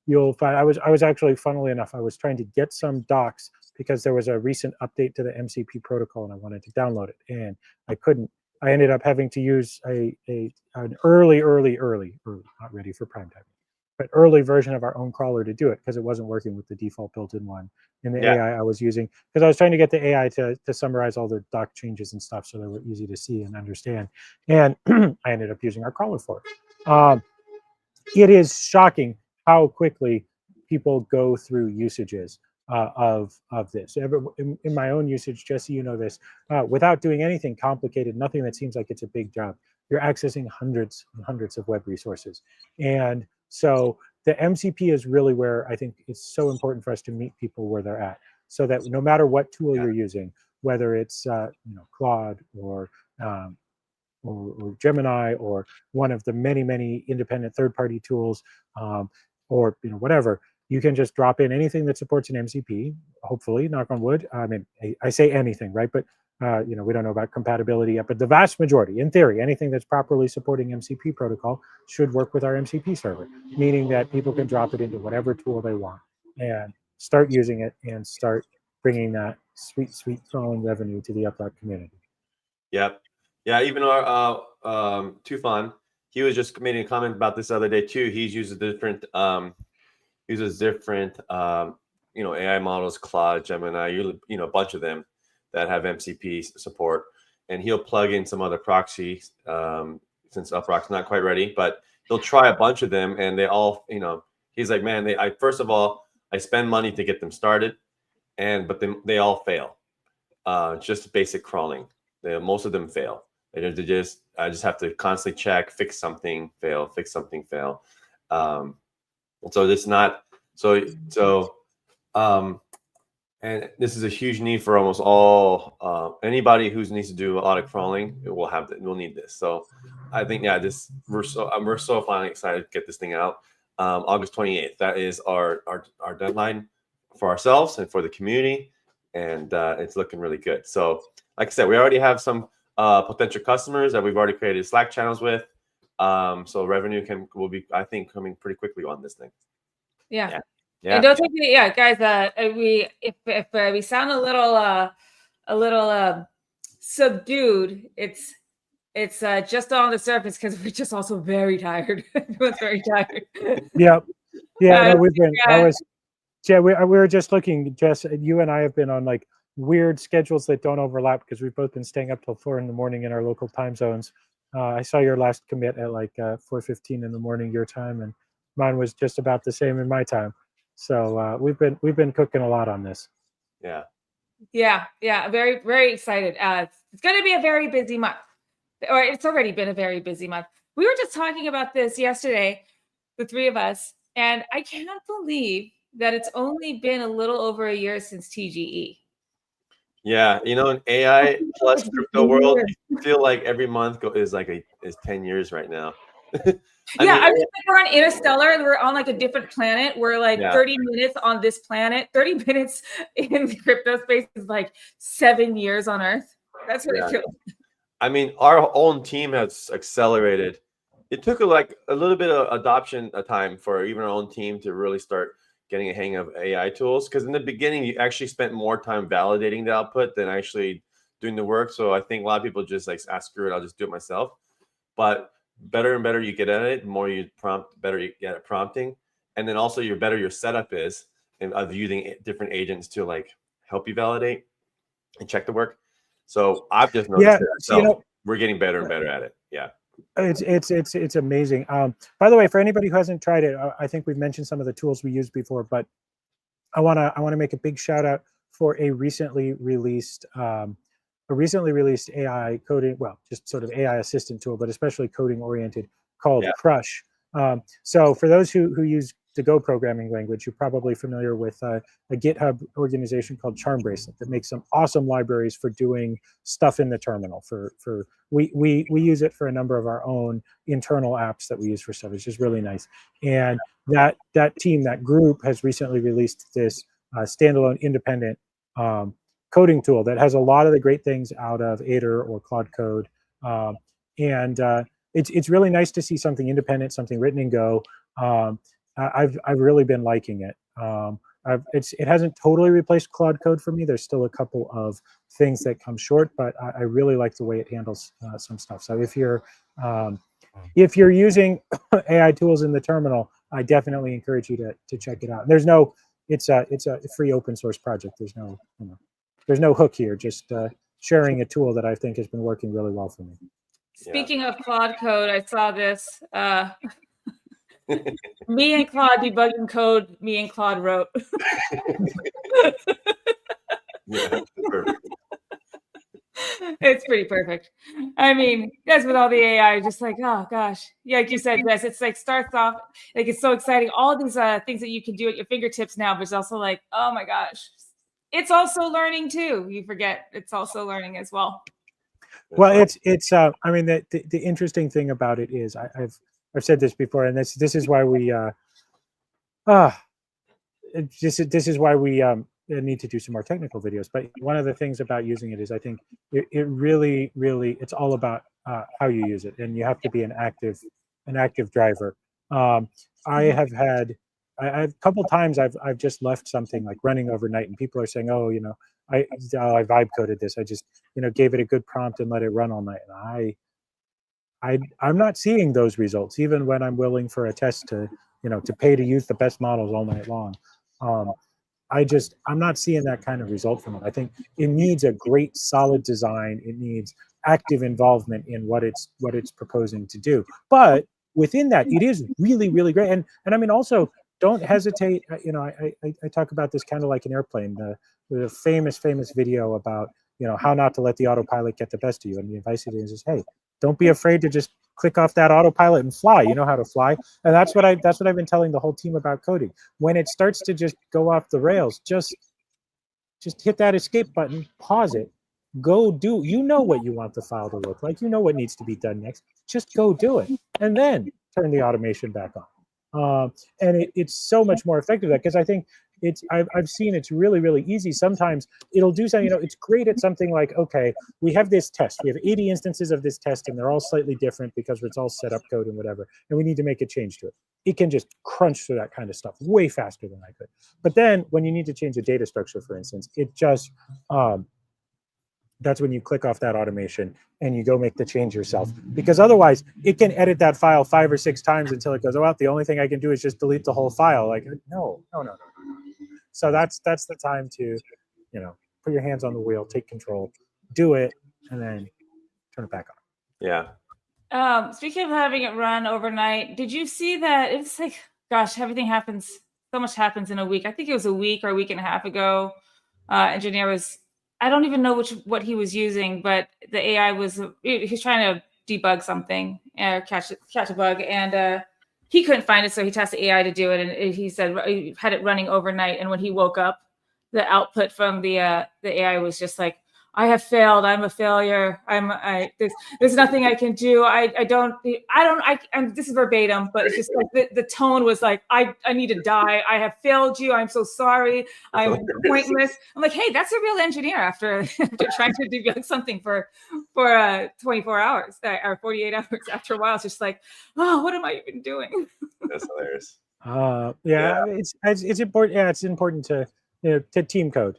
you'll find. I was actually, funnily enough, I was trying to get some docs because there was a recent update to the MCP protocol and I wanted to download it, and I couldn't. I ended up having to use an early, not ready for prime time, but early version of our own crawler to do it because it wasn't working with the default built-in one in the AI I was using, because I was trying to get the AI to summarize all the doc changes and stuff so they were easy to see and understand. And I ended up using our crawler for it. It is shocking how quickly people go through usages of this. In my own usage, Jesse, you know this, without doing anything complicated, nothing that seems like it's a big job, you're accessing hundreds and hundreds of web resources. And so the MCP is really where I think it's so important for us to meet people where they're at, so that no matter what tool you're using, whether it's Claude or Gemini or one of the many independent third-party tools, or whatever, you can just drop in anything that supports an MCP. Hopefully, knock on wood. I mean, I say anything, right? But we don't know about compatibility yet. But the vast majority, in theory, anything that's properly supporting MCP protocol should work with our MCP server, meaning that people can drop it into whatever tool they want and start using it and start bringing that sweet crawling revenue to the UpRock community. Yep. Yeah. Even our Tufan, he was just making a comment about this the other day too. He uses different AI models, Claude, Gemini, a bunch of them that have MCP support, and he'll plug in some other proxy since UpRock's not quite ready, but he'll try a bunch of them, and they all, he's like, man, first of all, I spend money to get them started, but then they all fail. Just basic crawling, most of them fail. I just have to constantly check, fix something, fail, fix something, fail. So this not and this is a huge need for almost all anybody who needs to do a lot of crawling. We'll need this. So I think we're so finally excited to get this thing out. August 28th. That is our deadline for ourselves and for the community, and it's looking really good. So like I said, we already have some potential customers that we've already created Slack channels with. So revenue will be, I think, coming pretty quickly on this thing. Yeah. And don't take me, guys. If we sound a little subdued, it's just on the surface because we're just also very tired. Everyone's very tired. Yeah. No, we've been. We were just looking. Jess, you and I have been on like weird schedules that don't overlap because we've both been staying up till 4 a.m. in our local time zones. I saw your last commit at like 4:15 in the morning your time, and mine was just about the same in my time. So we've been cooking a lot on this. Yeah. Very, very excited. It's going to be a very busy month, or it's already been a very busy month. We were just talking about this yesterday, the three of us, And I can't believe that it's only been a little over a year since TGE. Yeah, you know, in AI plus crypto world, I feel like every month is 10 years right now. I mean, we're on Interstellar and we're on like a different planet. We're like 30 minutes on this planet. 30 minutes in the crypto space is like 7 years on Earth. That's what it feels like. I mean, our own team has accelerated. It took a little bit of adoption time for even our own team to really start getting a hang of AI tools. Because in the beginning, you actually spent more time validating the output than actually doing the work. So I think a lot of people just like, screw it, I'll just do it myself. But better and better you get at it, the more you prompt, better you get at prompting. And then also your better your setup is of using different agents to like help you validate and check the work. So I've just noticed that. So we're getting better and better at it. Yeah. It's amazing. By the way, for anybody who hasn't tried it, I think we've mentioned some of the tools we used before, but I want to make a big shout out for a recently released AI coding, well, just sort of AI assistant tool, but especially coding oriented, called Crush. So for those who use the Go programming language, you're probably familiar with a GitHub organization called Charm Bracelet that makes some awesome libraries for doing stuff in the terminal. We use it for a number of our own internal apps that we use for stuff. It's just really nice. And that team, that group, has recently released this standalone independent coding tool that has a lot of the great things out of Aider or Claude Code. It's really nice to see something independent, something written in Go. I've really been liking it. It hasn't totally replaced Claude Code for me. There's still a couple of things that come short, but I really like the way it handles some stuff. So if you're using AI tools in the terminal, I definitely encourage you to check it out. It's a free open source project. There's no hook here. Just sharing a tool that I think has been working really well for me. Speaking of Claude Code, I saw this. Me and Claude debugging code me and Claude wrote. It's pretty perfect. I mean, that's with all the AI, just like, oh gosh. Yeah, like you said, Jess, it's like starts off, like it's so exciting. All these things that you can do at your fingertips now, but it's also like, oh my gosh. It's also learning too. You forget it's also learning as well. Well, I mean, the interesting thing about it is I've said this before, and this is why we this is why we need to do some more technical videos. But one of the things about using it is I think it really it's all about how you use it, and you have to be an active driver. I've a couple times I've just left something like running overnight, and people are saying, oh, I vibe coded this. I just gave it a good prompt and let it run all night. And I'm not seeing those results, even when I'm willing for a test to pay to use the best models all night long. I'm not seeing that kind of result from it. I think it needs a great solid design. It needs active involvement in what it's proposing to do. But within that, it is really, really great. And I mean, also, don't hesitate. I talk about this kind of like an airplane. The famous video about how not to let the autopilot get the best of you. And the advice it is, hey, don't be afraid to just click off that autopilot and fly. You know how to fly. And that's what I've been telling the whole team about coding. When it starts to just go off the rails, just hit that escape button, pause it, go do. You know what you want the file to look like. You know what needs to be done next. Just go do it, and then turn the automation back on. And it's so much more effective because I think I've seen it's really, really easy. Sometimes it'll do something, it's great at something like, okay, we have this test. We have 80 instances of this test, and they're all slightly different because it's all set up code and whatever, and we need to make a change to it. It can just crunch through that kind of stuff way faster than I could. But then when you need to change a data structure, for instance, it just, that's when you click off that automation and you go make the change yourself, because otherwise it can edit that file 5 or 6 times until it goes, oh, well, the only thing I can do is just delete the whole file. Like, no. So that's the time to, put your hands on the wheel, take control, do it, and then turn it back on. Yeah. Speaking of having it run overnight, did you see that? It's like, gosh, everything happens. So much happens in a week. I think it was a week or a week and a half ago. Engineer was, I don't even know what he was using, but the AI was, he's trying to debug something or catch a bug, and he couldn't find it, so he tasked the AI to do it, and he said he had it running overnight. And when he woke up, the output from the AI was just like, I have failed. I'm a failure. There's nothing I can do. This is verbatim, but it's just like the tone was like, I need to die. I have failed you. I'm so sorry. I'm pointless. I'm like, hey, that's a real engineer after trying to do something for 24 hours or 48 hours. After a while, it's just like, oh, what am I even doing? That's hilarious. It's important. Yeah, it's important to to team code.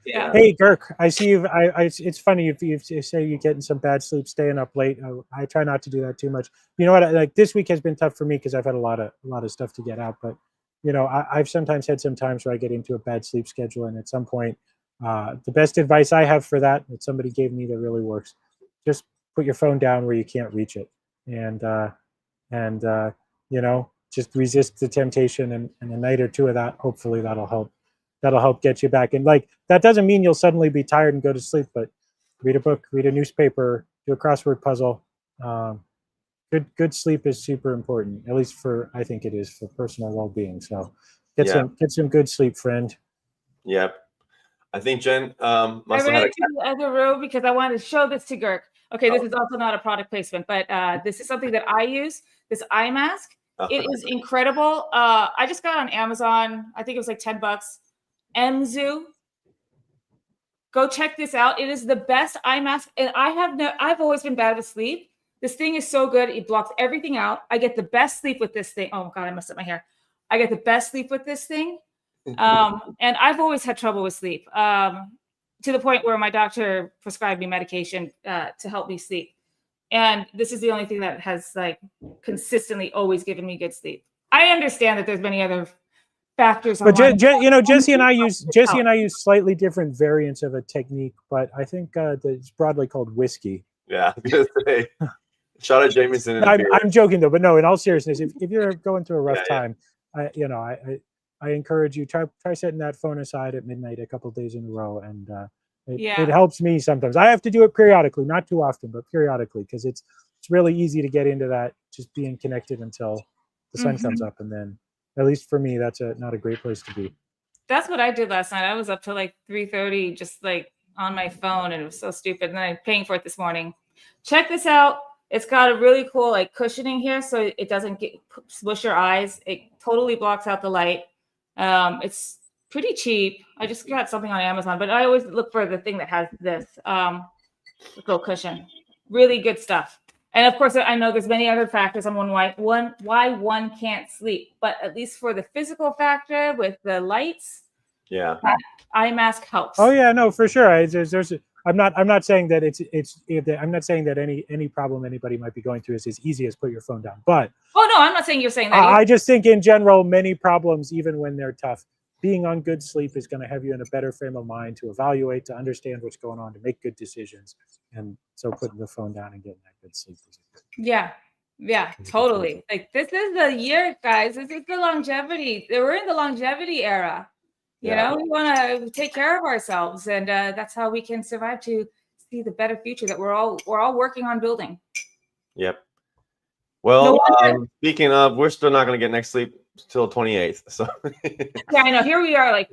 Yeah. Hey, Girk, I see you. It's funny you say you're getting some bad sleep, staying up late. I try not to do that too much. You know what? Like this week has been tough for me because I've had a lot of stuff to get out. But I've sometimes had some times where I get into a bad sleep schedule, and at some point, the best advice I have for that somebody gave me that really works: just put your phone down where you can't reach it, and just resist the temptation, and a night or two of that, hopefully that'll help get you back. And like, that doesn't mean you'll suddenly be tired and go to sleep, but read a book, read a newspaper, do a crossword puzzle. Good sleep is super important, at least I think it is for personal well-being. So get some good sleep, friend. Yep. I think Jen I ran into the other room because I wanted to show this to Girk. Okay, this is also not a product placement, but this is something that I use, this eye mask. It is incredible. I just got it on Amazon. I think it was like $10. MZoo. Go check this out. It is the best eye mask. And I've always been bad with sleep. This thing is so good. It blocks everything out. I get the best sleep with this thing. Oh God, I messed up my hair. I get the best sleep with this thing. And I've always had trouble with sleep, to the point where my doctor prescribed me medication to help me sleep. And this is the only thing that has like consistently always given me good sleep. I understand that there's many other factors. But Jesse and I use slightly different variants of a technique, but I think it's broadly called whiskey. Yeah, I was gonna say, shout out Jameson. I'm joking though, but no, in all seriousness, if you're going through a rough time, I encourage you try setting that phone aside at midnight a couple of days in a row, and it helps me sometimes. I have to do it periodically, not too often, but periodically, because it's really easy to get into that just being connected until the sun comes up, and then at least for me, that's not a great place to be. That's what I did last night. I was up till like 3:30, just like on my phone, and it was so stupid. And then I'm paying for it this morning. Check this out. It's got a really cool like cushioning here, so it doesn't smush your eyes. It totally blocks out the light. It's pretty cheap. I just got something on Amazon, but I always look for the thing that has this little cushion. Really good stuff. And of course, I know there's many other factors on why one can't sleep, but at least for the physical factor with the lights, eye mask helps. Oh yeah, no, for sure. I'm not saying that I'm not saying that any problem anybody might be going through is as easy as put your phone down. But I'm not saying you're saying that. I just think in general, many problems, even when they're tough, being on good sleep is going to have you in a better frame of mind to evaluate, to understand what's going on, to make good decisions. And so putting the phone down and getting that good sleep is good. Yeah, totally. Like this is the year, guys. This is the longevity. We're in the longevity era. You know, we want to take care of ourselves, and that's how we can survive to see the better future that we're all working on building. Yep. Well, speaking of, we're still not going to get next sleep till 28th. So yeah, I know. Here we are, like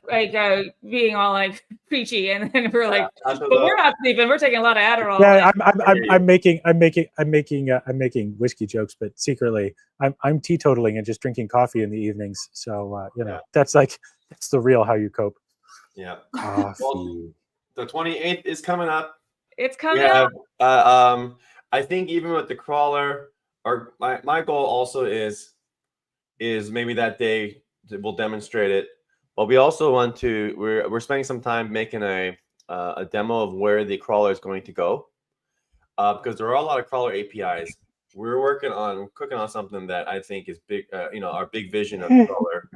being all like preachy, and then we're like, but we're not sleeping. We're taking a lot of Adderall. Yeah, I'm making whiskey jokes, but secretly I'm teetotaling and just drinking coffee in the evenings. So that's the real how you cope. Yeah. Well, the 28th is coming up. It's coming up. I think even with the crawler, or my goal also is maybe that day we'll demonstrate it. But we also want to, we're spending some time making a demo of where the crawler is going to go, because there are a lot of crawler APIs. We're cooking on something that I think is big. Our big vision of the crawler.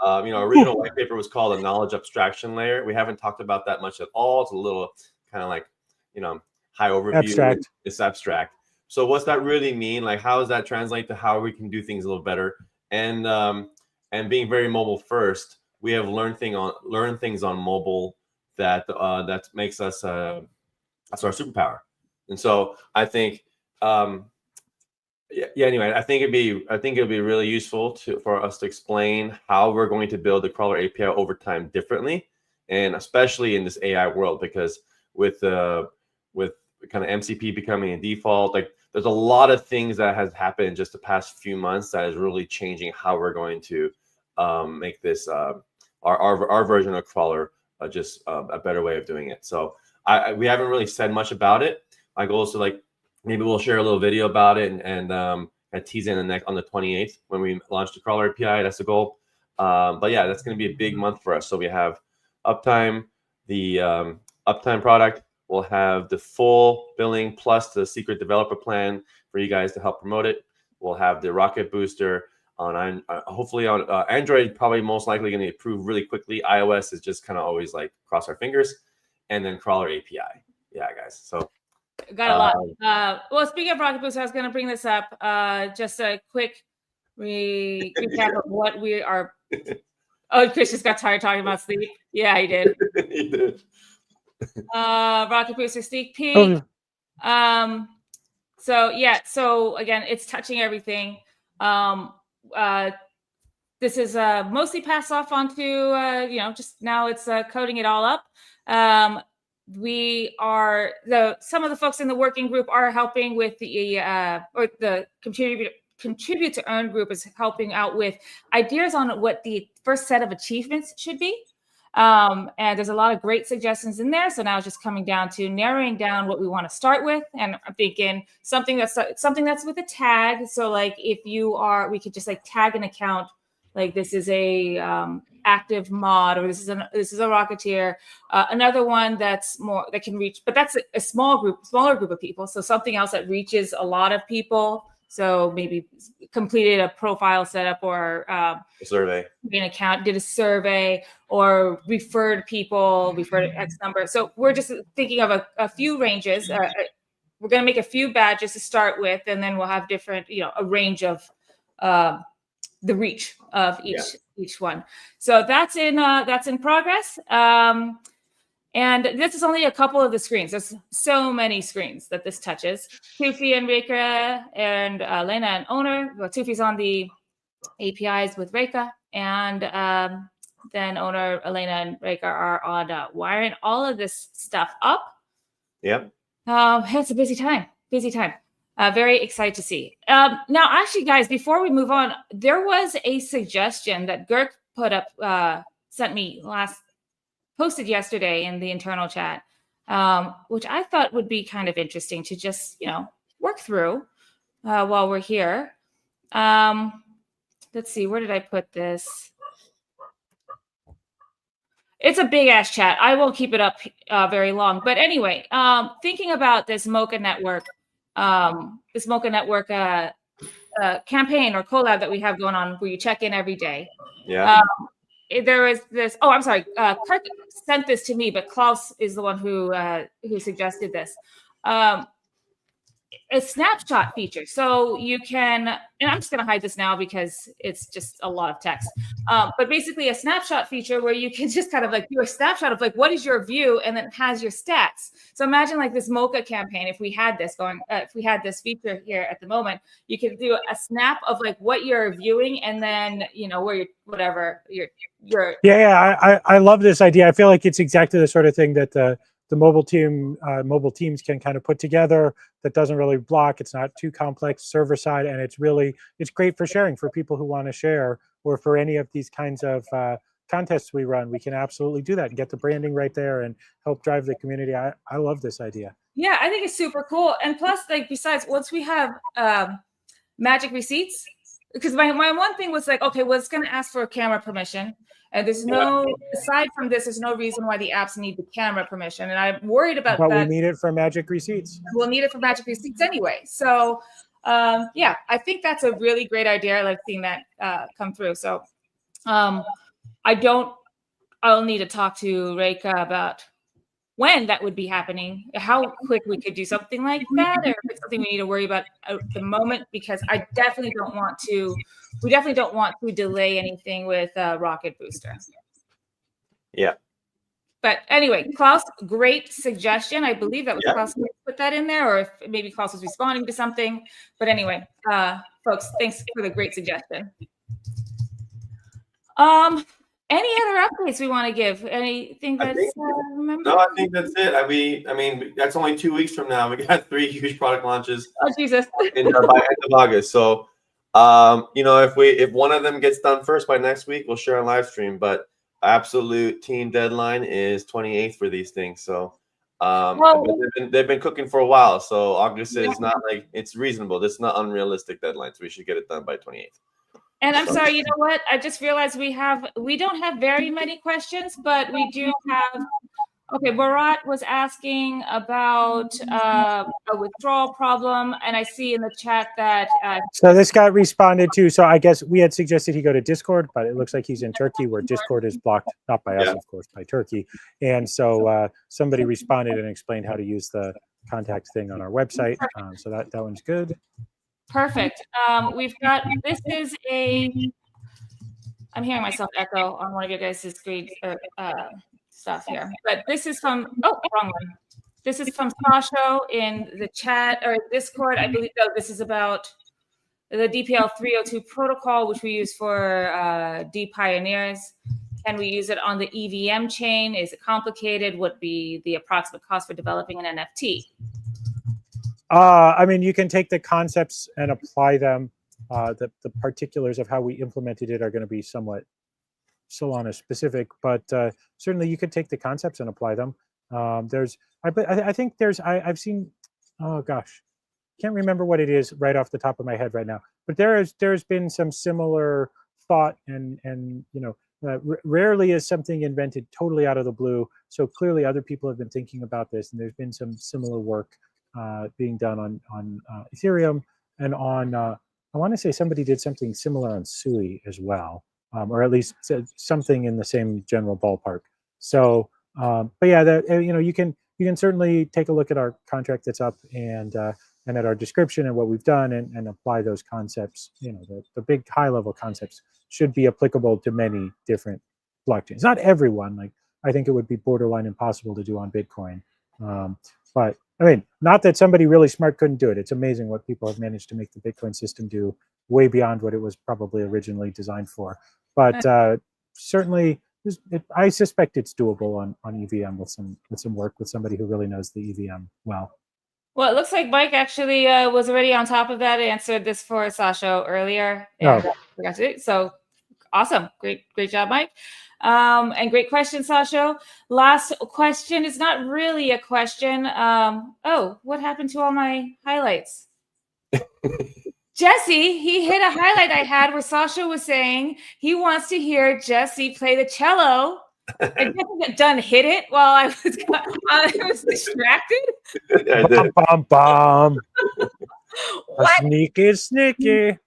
Our original white paper was called a knowledge abstraction layer. We haven't talked about that much at all. It's a little kind of like high overview. Abstract. It's abstract. So what's that really mean? Like, how does that translate to how we can do things a little better? And being very mobile first, we have learned things on mobile that makes us that's our superpower. And so I think Yeah. Anyway, I think it'd be really useful for us to explain how we're going to build the crawler API over time differently, and especially in this AI world, because with kind of MCP becoming a default, like there's a lot of things that has happened in just the past few months that is really changing how we're going to make this our version of crawler just a better way of doing it. So we haven't really said much about it. My goal is to like, maybe we'll share a little video about it and tease in on the 28th when we launch the crawler API. That's the goal. But yeah, that's going to be a big month for us. So we have Uptime, the Uptime product. We'll have the full billing plus the secret developer plan for you guys to help promote it. We'll have the Rocket Booster on hopefully on Android, probably most likely going to approve really quickly. iOS is just kind of always like cross our fingers, and then crawler API. Yeah, guys. So got a lot. Well, speaking of Rocket Booster, I was going to bring this up. Just a quick recap of what we are. Oh, Chris just got tired talking about sleep. Yeah, he did. He did. Rocket Booster sneak peek. So yeah, so again, it's touching everything. This is mostly passed off onto just now it's coding it all up. Some of the folks in the working group are helping with the contribute to earn group is helping out with ideas on what the first set of achievements should be. And there's a lot of great suggestions in there. So now it's just coming down to narrowing down what we want to start with. And I'm thinking something that's with a tag. So like we could just like tag an account, like this is a active mod, or this is a Rocketeer. Another one that's more that can reach, but that's a smaller group of people. So something else that reaches a lot of people. So maybe completed a profile setup or a survey, an account, did a survey, or referred X number. So we're just thinking of a few ranges. We're going to make a few badges to start with, and then we'll have different, a range of the reach of each one. So that's in progress. And this is only a couple of the screens. There's so many screens that this touches. Tufi and Reka and Lena and Owner. Well, Tufi's on the APIs with Reka, and then Owner, Elena, and Reka are on wiring all of this stuff up. Yep. It's a busy time. Very excited to see. Now, actually, guys, before we move on, there was a suggestion that Girk sent me posted yesterday in the internal chat, which I thought would be kind of interesting to just, work through while we're here. Let's see, where did I put this? It's a big ass chat. I won't keep it up very long. But anyway, thinking about this Mocha network, campaign or collab that we have going on where you check in every day. Yeah. There is this. Oh, I'm sorry. Kirk sent this to me, but Klaus is the one who suggested this. A snapshot feature. So you can, and I'm just going to hide this now because it's just a lot of text. But basically a snapshot feature where you can just kind of like do a snapshot of like, what is your view? And then it has your stats. So imagine like this Mocha campaign. If we had this if we had this feature here at the moment, you could do a snap of like what you're viewing and then, where you're. Yeah. I love this idea. I feel like it's exactly the sort of thing that the mobile teams can kind of put together that doesn't really block. It's not too complex server side, and it's great for sharing for people who want to share, or for any of these kinds of contests we run. We can absolutely do that and get the branding right there and help drive the community. I love this idea. Yeah, I think it's super cool. And plus, like, besides, once we have magic receipts, because my one thing was like, okay, well, it's going to ask for a camera permission. And aside from this, there's no reason why the apps need the camera permission. And I'm worried about that. But we need it for magic receipts. We'll need it for magic receipts anyway. So, yeah, I think that's a really great idea. I like seeing that come through. So I'll need to talk to Reka about when that would be happening, how quick we could do something like that, or if it's something we need to worry about at the moment, because we definitely don't want to delay anything with Rocket Booster. Yeah. But anyway, Klaus, great suggestion. I believe that was Yeah. Klaus who put that in there, or if maybe Klaus was responding to something. But anyway, folks, thanks for the great suggestion. Any other updates we want to give? Anything that's remember? No, I think that's it. I mean, that's only 2 weeks from now. We got 3 huge product launches. Oh Jesus! By end of August. So, you know, if one of them gets done first by next week, we'll share on live stream. But absolute team deadline is 28th for these things. So, they've been cooking for a while. So August is not like it's reasonable. This is not unrealistic deadline. So we should get it done by 28th. And I'm sorry, you know what? I just realized we don't have very many questions, but we do have. Okay, Barat was asking about a withdrawal problem, and I see in the chat that. So this got responded to. So I guess we had suggested he go to Discord, but it looks like he's in Turkey, where Discord is blocked, not by us, of course, by Turkey. And so somebody responded and explained how to use the contact thing on our website. So that one's good. Perfect. We've got, this is I'm hearing myself echo on one of your guys' screen stuff here, but this is from, wrong one. This is from Sasho in the chat or Discord. I believe this is about the DPL 302 protocol, which we use for D pioneers. Can we use it on the EVM chain? Is it complicated? What be the approximate cost for developing an NFT? I mean, you can take the concepts and apply them. The particulars of how we implemented it are going to be somewhat Solana specific, but certainly you could take the concepts and apply them. I think I've seen, oh gosh, can't remember what it is right off the top of my head right now, but there's been some similar thought and you know, rarely is something invented totally out of the blue. So clearly other people have been thinking about this, and there's been some similar work being done on Ethereum and on, I want to say somebody did something similar on Sui as well, or at least something in the same general ballpark. So, but yeah, you know, you can certainly take a look at our contract that's up and at our description and what we've done and apply those concepts. You know, the big high level concepts should be applicable to many different blockchains. Not everyone. Like I think it would be borderline impossible to do on Bitcoin, but I mean, not that somebody really smart couldn't do it. It's amazing what people have managed to make the Bitcoin system do, way beyond what it was probably originally designed for. But certainly, I suspect it's doable on EVM with some work with somebody who really knows the EVM well. Well, it looks like Mike actually was already on top of that. Answered this for Sasha earlier, and forgot to do it. So awesome, great job, Mike. And great question, Sasha. Last question is not really a question. Oh, what happened to all my highlights? Jesse, he hit a highlight I had where Sasha was saying he wants to hear Jesse play the cello. I didn't done hit it while I was distracted. Yeah, bum, bum, bum. Sneaky.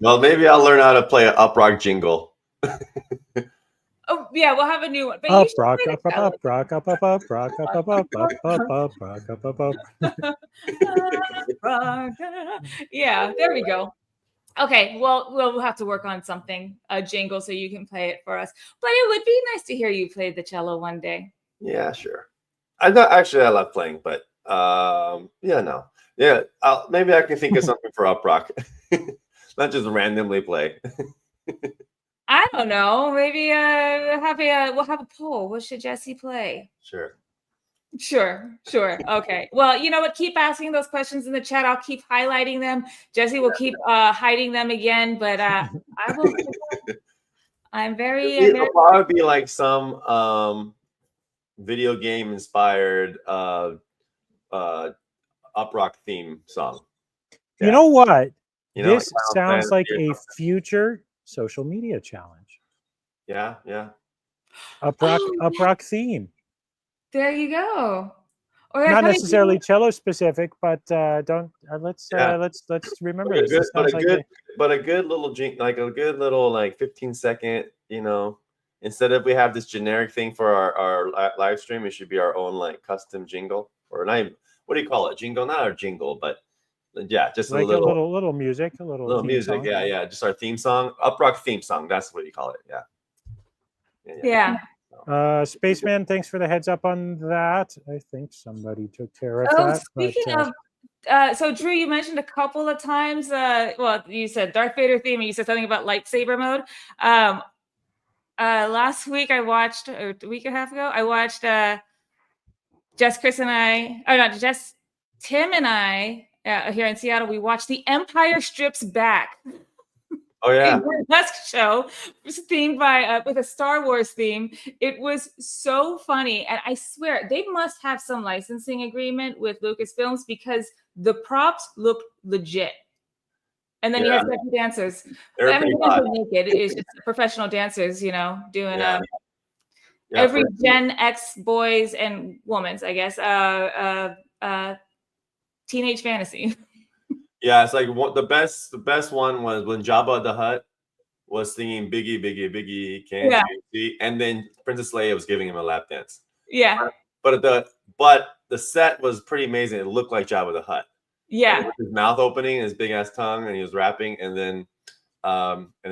Well, maybe I'll learn how to play an UpRock jingle. Oh yeah, we'll have a new one. But UpRock, UpRock, UpRock. Yeah, there we go. Okay, well, we'll have to work on something, a jingle, so you can play it for us. But it would be nice to hear you play the cello one day. Yeah, sure. I love playing, but yeah, no, yeah. Maybe I can think of something for UpRock, not just randomly play. I don't know. Maybe we'll have a poll. What should Jesse play? Sure. Okay. Well, you know what? Keep asking those questions in the chat. I'll keep highlighting them. Jesse will keep hiding them again, but I will. I'm very. It'll probably be like some video game inspired UpRock theme song. Yeah. You know what? This like sounds like a future social media challenge. Yeah. UpRock theme. There you go. Or not necessarily cello specific, but let's remember this. But a good little like a good little 15-second, you know, instead of we have this generic thing for our live stream, it should be our own custom jingle, or not even, what do you call it? Jingle, not our jingle, but yeah, just like a little music, a little music. Song. Yeah, just our theme song, UpRock theme song. That's what you call it. Yeah. Spaceman, thanks for the heads up on that. I think somebody took care of that. Speaking of, so Drew, you mentioned a couple of times, well, you said Darth Vader theme, and you said something about lightsaber mode. Last week I watched, or a week and a half ago, I watched Tim and I here in Seattle, we watched The Empire Strips Back. Oh yeah, a burlesque show themed by with a Star Wars theme. It was so funny, and I swear they must have some licensing agreement with Lucasfilms because the props looked legit. And then you have sexy dancers. I mean, they're naked. It's just professional dancers, you know, doing every Gen X boys and women's, I guess, teenage fantasy. Yeah, it's like the best one was when Jabba the Hutt was singing Biggie, Biggie, Biggie, can't you see? And then Princess Leia was giving him a lap dance. Yeah. But the set was pretty amazing. It looked like Jabba the Hutt. Yeah. With his mouth opening and his big ass tongue, and he was rapping, and then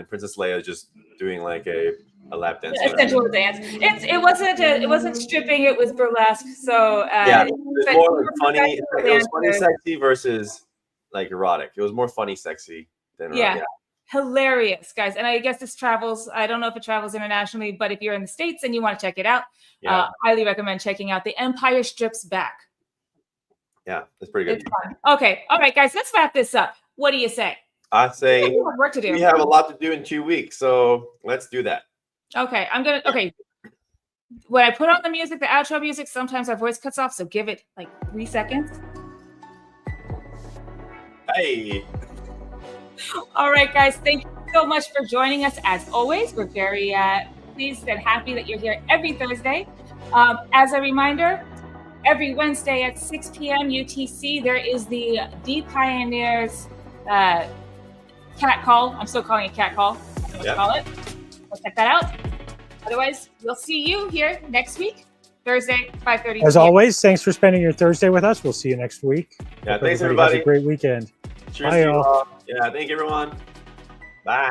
Princess Leia just doing like a lap dance. Yeah, sensual dance. It wasn't stripping, it was burlesque. So it was more funny. It was funny sexy versus like erotic. It was more funny sexy than erotic. Hilarious, guys. And I guess this travels, I don't know if it travels internationally, but if you're in the States and you want to check it out, highly recommend checking out The Empire Strips Back. Yeah, it's pretty good. It's fun. Okay. All right, guys, let's wrap this up. What do you say? I say we have work to do. We have a lot to do in 2 weeks, so let's do that. Okay, when I put on the music, the outro music, sometimes our voice cuts off, so give it like 3 seconds. Hey. All right, guys, thank you so much for joining us. As always, we're very pleased and happy that you're here every Thursday. As a reminder, every Wednesday at 6 p.m. UTC, there is the Deep Pioneers cat call. I'm still calling it cat call. Let's call it. We'll check that out. Otherwise, we'll see you here next week, Thursday, 5:30. As always, thanks for spending your Thursday with us. We'll see you next week. Yeah, thanks everybody. Have a great weekend. Cheers. Bye, y'all. Yeah, thank you, everyone. Bye.